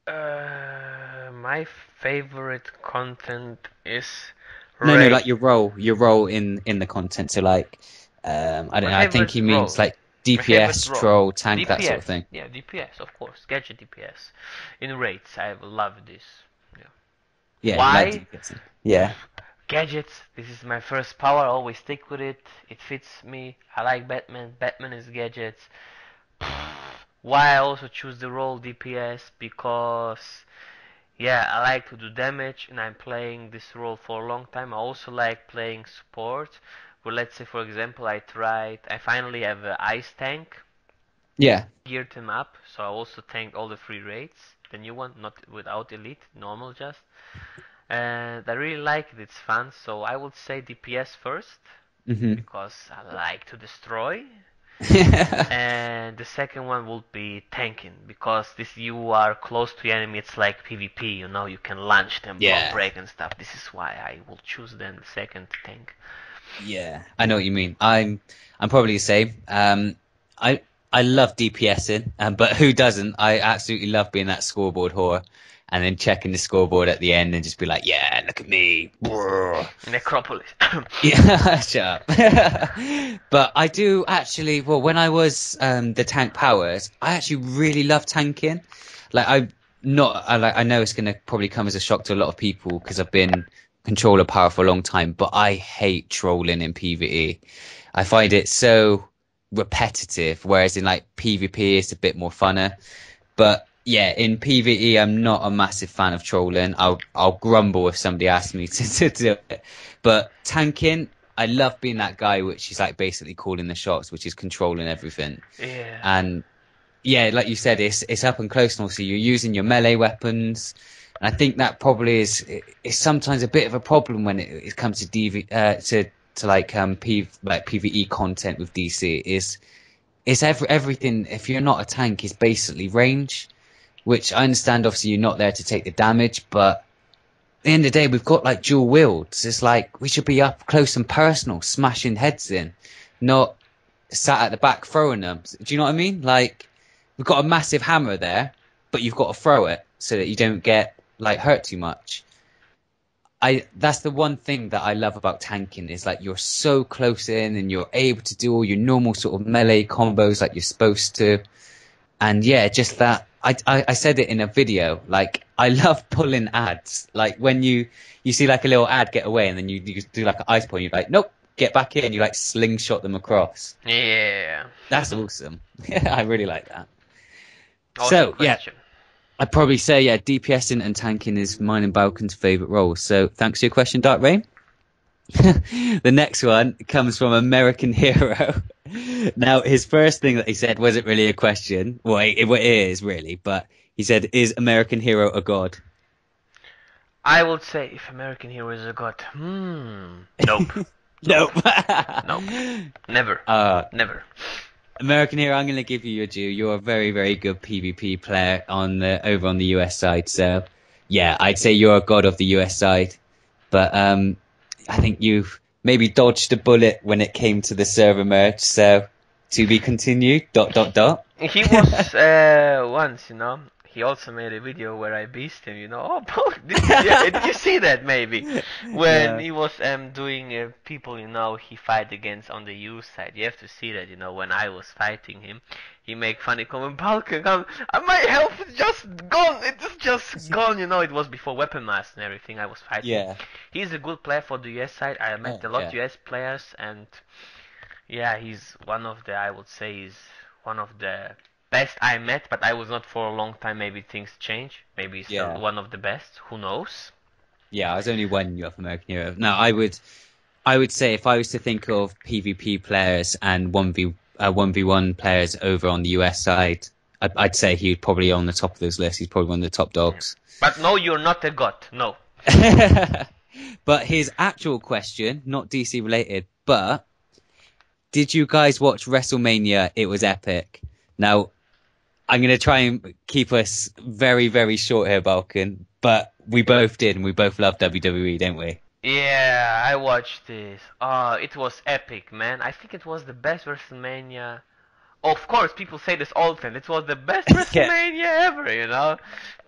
My favorite content is No, Ray. like your role in the content. So, like, I don't My know. I think favorite he role. means like My favorite DPS, role. troll, tank, that sort DPS. of thing. Yeah, DPS, of course. Gadget DPS. In raids, I love this. Yeah. Yeah, you like Why? DPS. Yeah, Gadgets. This is my first power. I always stick with it. It fits me. I like Batman. Batman is gadgets. Why I also choose the role DPS? Because, yeah, I like to do damage, and I'm playing this role for a long time. I also like playing support. Well, let's say, for example, I finally have an ice tank, yeah, geared him up, so I also tanked all the free raids, the new one, not without elite, normal just. And I really like it, it's fun, so I would say DPS first, hmm because I like to destroy. And the second one would be tanking, because this you are close to the enemy, it's like PvP, you can launch them, block yeah, break and stuff. This is why I will choose then the second tank. yeah. I know what you mean. I'm probably the same. I love DPSing, but who doesn't? I absolutely love being that scoreboard whore. and then checking the scoreboard at the end and just be like, yeah, look at me. Necropolis. Yeah, shut up. But I do actually, well, when I was the tank powers, I actually really love tanking. Like I know it's gonna probably come as a shock to a lot of people because I've been controller power for a long time, but I hate trolling in PvE. I find it so repetitive, whereas in like PvP it's a bit more funner. But yeah, in PvE I'm not a massive fan of trolling. I'll grumble if somebody asks me to do it. But tanking, I love being that guy which is like basically calling the shots, which is controlling everything. Yeah. And yeah, like you said, it's up and close, and also you're using your melee weapons. And I think that probably is sometimes a bit of a problem when it comes to to like like PvE content with DC. Is everything, if you're not a tank, is basically range, which I understand. Obviously, you're not there to take the damage, but at the end of the day, we've got like dual wields. It's like we should be up close and personal, smashing heads in, not sat at the back throwing them. Do you know what I mean? Like, we've got a massive hammer there, but you've got to throw it so that you don't get like hurt too much. That's the one thing that I love about tanking is like you're so close in and you're able to do all your normal sort of melee combos like you're supposed to. And yeah, just that I said it in a video, like I love pulling ads. Like when you see like a little ad get away and then you do like an ice point, you're like, nope, get back in, you like slingshot them across. Yeah. That's awesome. Yeah, I really like that. Awesome So question. yeah, I'd probably say yeah, DPSing and tanking is mine and Balkan's favourite roles. So thanks for your question, Dark Rain. The next one comes from American Hero. Now, his first thing that he said wasn't really a question. Well, it is really, but he said, "Is American Hero a god?" I would say if American Hero is a god. Nope. Nope. Nope. Never. Never. American Hero, I'm going to give you your due. You're a very, very good PvP player over on the US side. So, yeah, I'd say you're a god of the US side. But I think you've maybe dodged a bullet when it came to the server merge. So, to be continued. ... He was once, he also made a video where I beast him, Oh, did you see that maybe? When he was doing people, he fight against on the U side. You have to see that, when I was fighting him, he make funny comment, Balkan, my health is just gone. It is just gone, It was before Weapon Master and everything I was fighting. Yeah. He's a good player for the US side. I met a lot of US players, and yeah, he's one of the, I would say, he's one of the best I met, but I was not for a long time. Maybe things change. Maybe he's still one of the best. Who knows? Yeah, I was only one year off American Hero. No, I would say if I was to think of PvP players and 1v1 players over on the US side, I'd say he's probably on the top of those lists. He's probably one of the top dogs. But no, you're not a god. No. But his actual question, not DC related, but did you guys watch Wrestlemania? It was epic. Now, I'm going to try and keep us very, very short here, Balkan, but we both did, and we both love WWE, didn't we? Yeah, I watched this. It was epic, man. I think it was the best WrestleMania. Of course, people say this all the time. It was the best WrestleMania ever,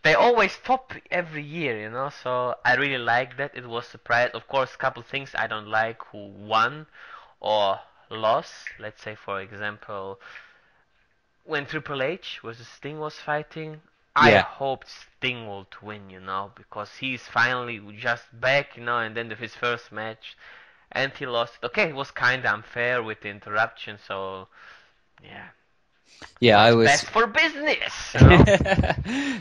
They always top every year, So I really like that. It was surprise. Of course, a couple things I don't like who won or lost. Let's say, for example, when Triple H versus Sting was fighting, I hoped Sting would win, because he's finally just back, and then his first match, and he lost. Okay, it was kind of unfair with the interruption, so yeah. Yeah, I was best for business.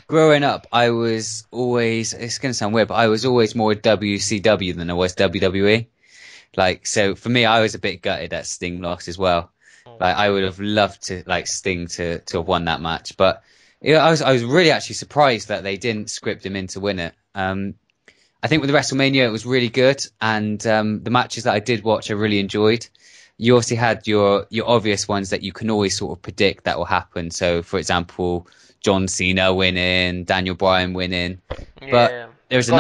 Growing up, I was always. It's gonna sound weird, but I was always more WCW than I was WWE. Like, so for me, I was a bit gutted that Sting lost as well. Like, I would have loved to like Sting to have won that match, but I was really actually surprised that they didn't script him in to win it. I think with the WrestleMania, it was really good, and the matches that I did watch, I really enjoyed. You obviously had your obvious ones that you can always sort of predict that will happen. So, for example, John Cena winning, Daniel Bryan winning, but there was a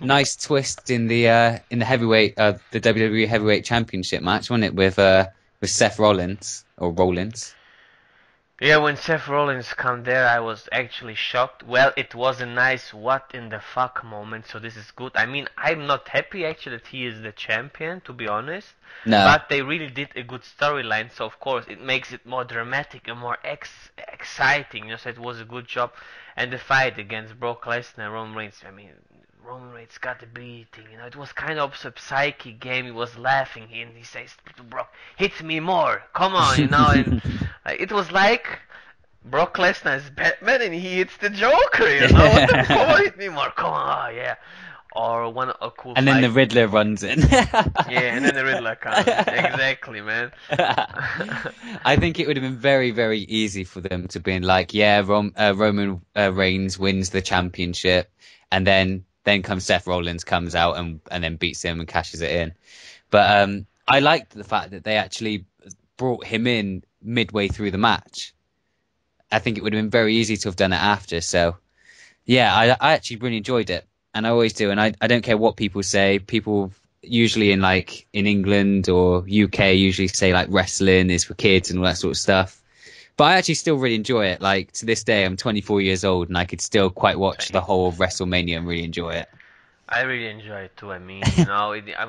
nice twist in the heavyweight the WWE Heavyweight Championship match, wasn't it, with Seth Rollins or Rollins? Yeah, when Seth Rollins come there, I was actually shocked. Well, it was a nice what in the fuck moment, so this is good. I mean, I'm not happy actually that he is the champion, to be honest, No. but they really did a good storyline, so of course it makes it more dramatic and more exciting. So it was a good job. And the fight against Brock Lesnar, Roman Reigns, I mean, Roman Reigns got the beating. It was kind of a psychic game. He was laughing, and he says to Brock, "Hit me more, come on," and it was like Brock Lesnar is Batman and he hits the Joker. What the come on, hit me more, come on, oh yeah. Or one a cool And then fight. the Riddler runs in. Yeah, and then the Riddler comes. Exactly, man. I think it would have been very, very easy for them to be like, yeah, Roman Reigns wins the championship, and then comes Seth Rollins comes out and then beats him and cashes it in. But I liked the fact that they actually brought him in midway through the match. I think it would have been very easy to have done it after. So yeah, I actually really enjoyed it, and I always do. And I don't care what people say. People usually in England or UK usually say like wrestling is for kids and all that sort of stuff. But I actually still really enjoy it. Like to this day, I'm 24 years old, and I could still quite watch the Same. whole of WrestleMania and really enjoy it. I really enjoy it too. I mean,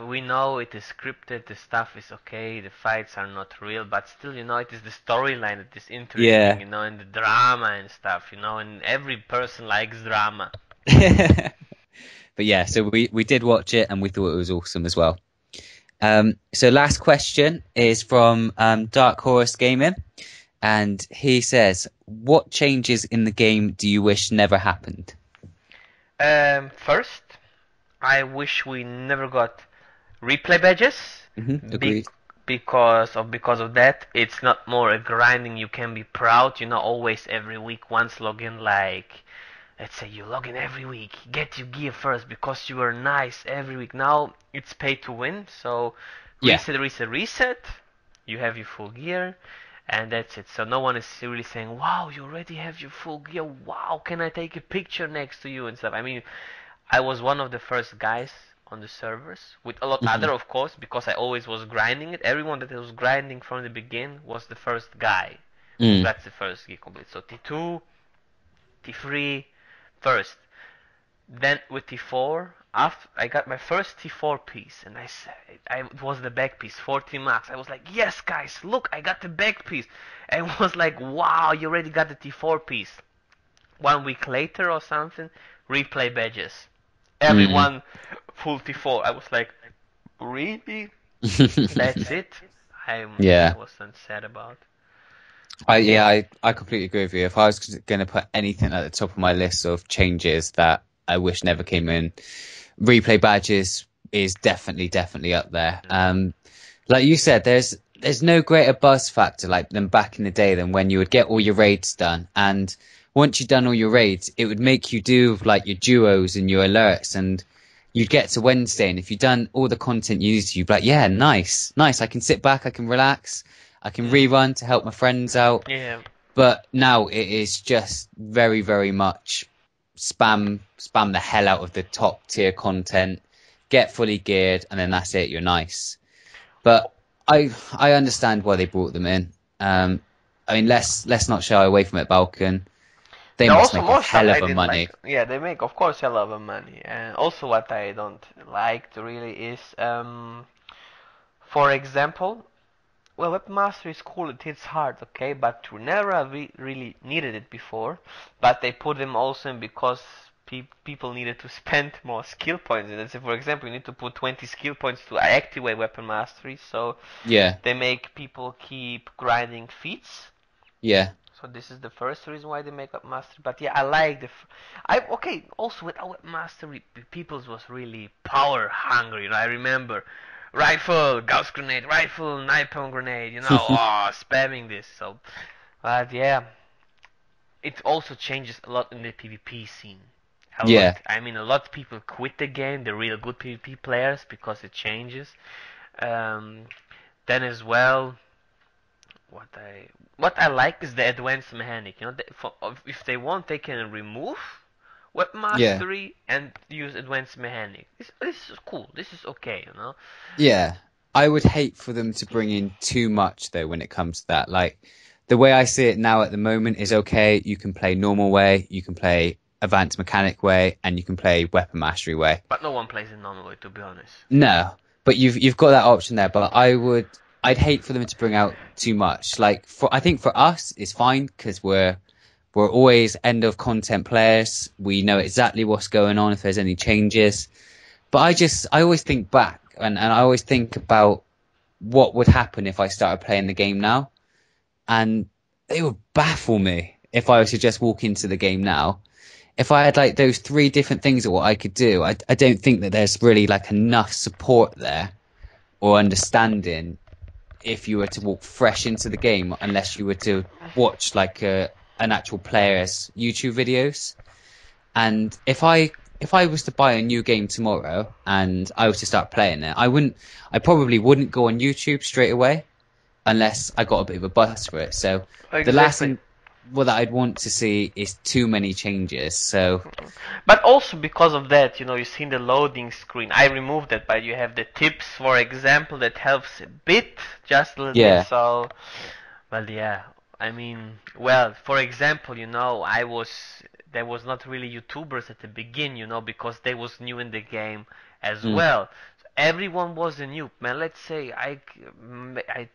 we know it is scripted, the stuff is okay, the fights are not real, but still, it is the storyline that is interesting, Yeah. and the drama and stuff, and every person likes drama. But yeah, so we did watch it and we thought it was awesome as well. So last question is from Dark Horse Gaming, and he says, "What changes in the game do you wish never happened?" First, I wish we never got replay badges, be- Agreed. because of that. It's not more a grinding. You can be proud, always every week once log in like. Let's say you log in every week, get your gear first because you were nice every week. Now it's pay to win, so Yeah. reset, reset, reset. You have your full gear, and that's it. So no one is really saying, "Wow, you already have your full gear. Wow, can I take a picture next to you and stuff?" I mean, I was one of the first guys on the servers with a lot Hmm. other, of course, because I always was grinding it. Everyone that was grinding from the beginning was the first guy who Mm. got the first gear complete. So T2, T3, first. Then with T4, after I got my first T4 piece, and I said it was the back piece, 40 max. I was like, yes, guys, look, I got the back piece. And it was like, wow, you already got the T4 piece. 1 week later or something, replay badges. Mm. Everyone full T4. I was like, really? That's it? I Yeah. was sad about. Yeah. I completely agree with you. If I was going to put anything at the top of my list of changes that I wish never came in, replay badges is definitely up there. Like you said, there's no greater buzz factor like than back in the day than when you would get all your raids done, and once you've done all your raids, it would make you do like your duos and your alerts, and you'd get to Wednesday, and if you've done all the content you need to, you'd be like, yeah, nice, nice. I can sit back, I can relax, I can Mm. rerun to help my friends out. Yeah. But now it is just very much spam the hell out of the top tier content, get fully geared, and then that's it. You're nice. But I understand why they brought them in. I mean, let's not shy away from it, Balkan. They There are must also make a more stuff hell I of a didn't money. like. Yeah, they make, of course, a lot of money. And also, what I don't like really is, for example, well, webmaster is cool. It hits hard, okay, but we never really needed it before. But they put them also in because people needed to spend more skill points. And so, for example, you need to put 20 skill points to activate weapon mastery. So Yeah, they make people keep grinding feats. yeah, So this is the first reason why they make up mastery. But yeah, I like I okay. Also with our mastery, people's was really power hungry. I remember rifle, gauss grenade, rifle, napalm grenade. Spamming this. So, but yeah, it also changes a lot in the PvP scene. A yeah. lot. I mean, a lot of people quit the game, the real good PvP players, because it changes. Um, then as well, what I what I like is the advanced mechanic. If they want, they can remove web Yeah. mastery and use advanced mechanic. This is cool. This is okay. Yeah, I would hate for them to bring in too much though when it comes to that. Like the way I see it now at the moment is okay. You can play normal way, you can play advanced mechanic way, and you can play weapon mastery way. But no one plays in normal way, to be honest. No, but you've got that option there. But I'd hate for them to bring out too much. Like I think for us it's fine because we're always end of content players. We know exactly what's going on if there's any changes. But I always think back and I always think about what would happen if I started playing the game now. And it would baffle me if I was to just walk into the game now. If I had like those 3 different things of what I could do, I don't think that there's really like enough support there or understanding if you were to walk fresh into the game, unless you were to watch like an actual player's YouTube videos. And if I was to buy a new game tomorrow and I was to start playing it, I probably wouldn't go on YouTube straight away unless I got a bit of a buzz for it. So Exactly. the last thing that I'd want to see is too many changes. So, but also because of that, you've seen the loading screen. I removed that, but you have the tips, for example, that helps a bit, just a little bit. So, well, yeah. I mean, well, for example, there was not really YouTubers at the beginning, because they was new in the game as well. So everyone was a noob, man. Let's say I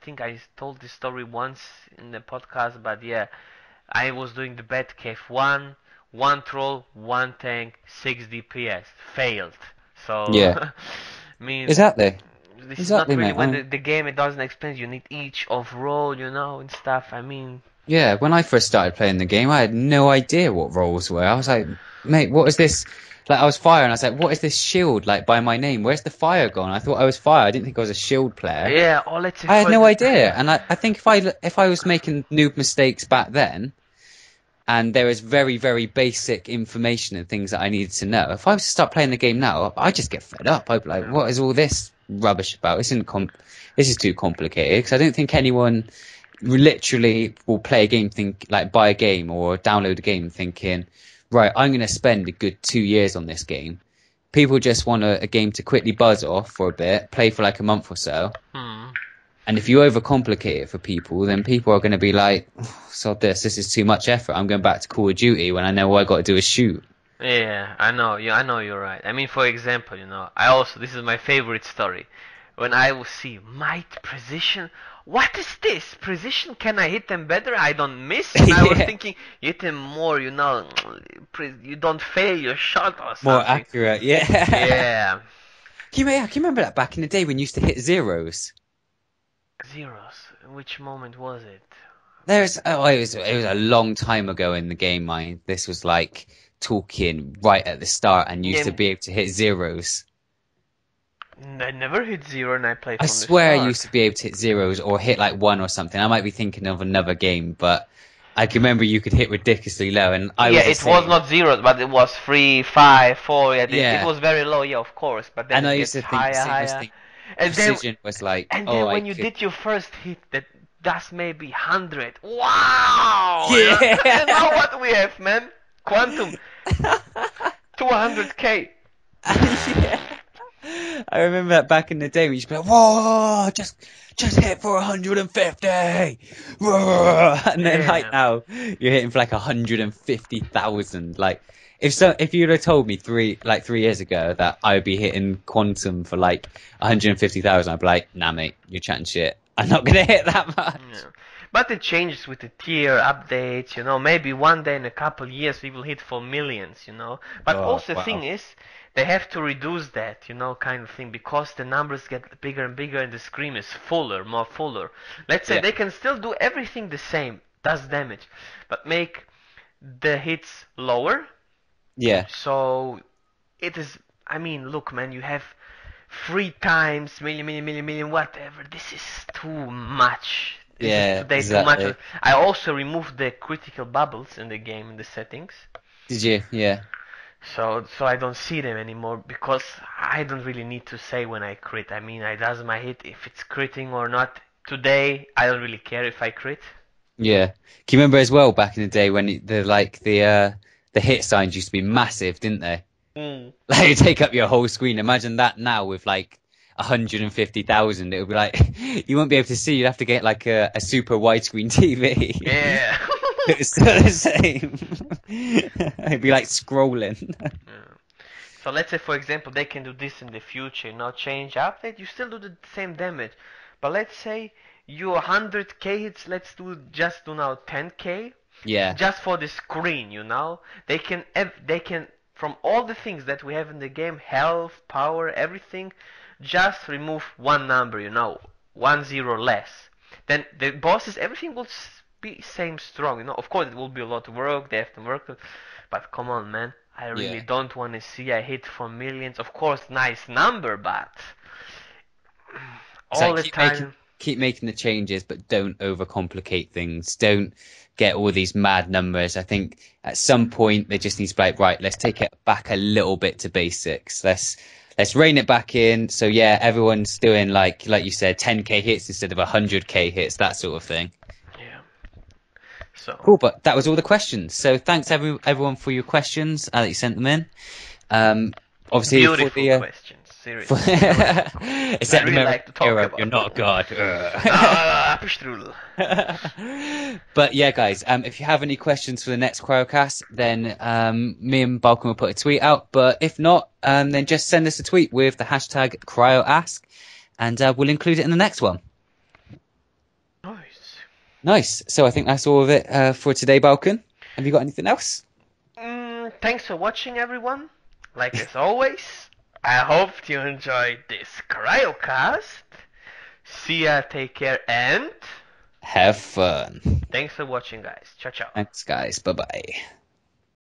think I told this story once in the podcast, but yeah, I was doing the Batcave 1 troll, 1 tank, 6 DPS, failed. So yeah, I mean, exactly. this Exactly, is not really mate. when the game it doesn't explain. You need each of role, and stuff. I mean, yeah, when I first started playing the game, I had no idea what roles were. I was like, mate, what is this? Like, I was fire, and I was like, what is this shield like by my name? Where's the fire gone? I thought I was fire. I didn't think I was a shield player. yeah, all let's say I had no idea, and I think if I was making noob mistakes back then, and there was very, very basic information and things that I needed to know, if I was to start playing the game now, I'd just get fed up. I'd be like, what is all this rubbish about? This is too complicated, because I don't think anyone literally will play a game, buy a game or download a game thinking, right, I'm going to spend a good 2 years on this game. People just want a game to quickly buzz off for a bit, play for like a month or so. And if you overcomplicate it for people, then people are going to be like, oh, sod this is too much effort. I'm going back to Call of Duty when I know all I got to do is shoot. Yeah, I know. Yeah, I know you're right. I mean, for example, this is my favorite story. When I will see might precision, what is this? Precision? Can I hit them better? I don't miss. And I was thinking, hit them more. You don't fail your shot or something. More accurate, yeah. Yeah. Can you remember that back in the day when you used to hit zeros? Zeros? Which moment was it? It was a long time ago in the game, mine. This was like talking right at the start, and used to be able to hit zeros. I never hit 0 and I played from I the swear start. I used to be able to hit zeros or hit like 1 or something. I might be thinking of another game, but I can remember you could hit ridiculously low, and it was not 0, but it was 3, 5, 4. Yeah, it was very low. Yeah, of course. But then and it I gets used to think higher. And precision was like, and then when you did your first hit, that's maybe 100. Wow! Yeah. And now what we have, man? Quantum. 200k. Yeah. I remember that back in the day when you used to be like, whoa, just hit for 150. And then like now you're hitting for like 150,000. Like if you'd have told me 3 years ago that I would be hitting quantum for like 150,000, I'd be like, nah mate, you're chatting shit. I'm not gonna hit that much. Yeah. But it changes with the tier updates, maybe one day in a couple years we will hit for millions, But also the thing is, they have to reduce that, kind of thing, because the numbers get bigger and bigger and the screen is more fuller. Let's say they can still do everything the same, does damage, but make the hits lower. Yeah. So it is, I mean, look, man, you have 3 times million, whatever. This is too much. Exactly. Too much. I also removed the critical bubbles in the game in the settings. Did you? Yeah. So I don't see them anymore, because I don't really need to say when I crit. I mean, I does my hit if it's critting or not. Today I don't really care if I crit. Yeah. Can you remember as well back in the day when the hit signs used to be massive, didn't they? Like, you take up your whole screen. Imagine that now with like 150,000, it would be like you won't be able to see. You'd have to get like a super widescreen TV. Yeah. It's still the same. It'd be like scrolling. Yeah. So let's say, for example, they can do this in the future, change update, you still do the same damage. But let's say you 100k hits, just do now 10k, Yeah. just for the screen, they can from all the things that we have in the game, health, power, everything, just remove one number, 1 0 less. Then the bosses, everything will be same strong, Of course, it will be a lot of work. They have to work, but come on, man. I really Yeah. don't want to see I hit for millions. Of course, nice number, but It's all like the time. keep making the changes, but don't overcomplicate things. Don't get all these mad numbers. I think at some point they just need to be like, right, let's take it back a little bit to basics. Let's rein it back in. So yeah, everyone's doing like you said, 10k hits instead of 100k hits, that sort of thing. Yeah. So Cool, but that was all the questions. So thanks everyone for your questions that you sent them in. Obviously for beautiful the questions. Seriously, beautiful questions. I except really American like to talk hero, you're about. not God. Apfelstrudel. But yeah, guys, if you have any questions for the next CryoCast, then me and Balkan will put a tweet out. But if not, then just send us a tweet with the hashtag CryoAsk, and we'll include it in the next one. Nice. Nice. So I think that's all of it for today, Balkan. Have you got anything else? Thanks for watching, everyone. Like as always, I hope you enjoyed this CryoCast. See ya, take care, and Have fun. thanks for watching, guys. Ciao, ciao. Thanks, guys. Bye bye.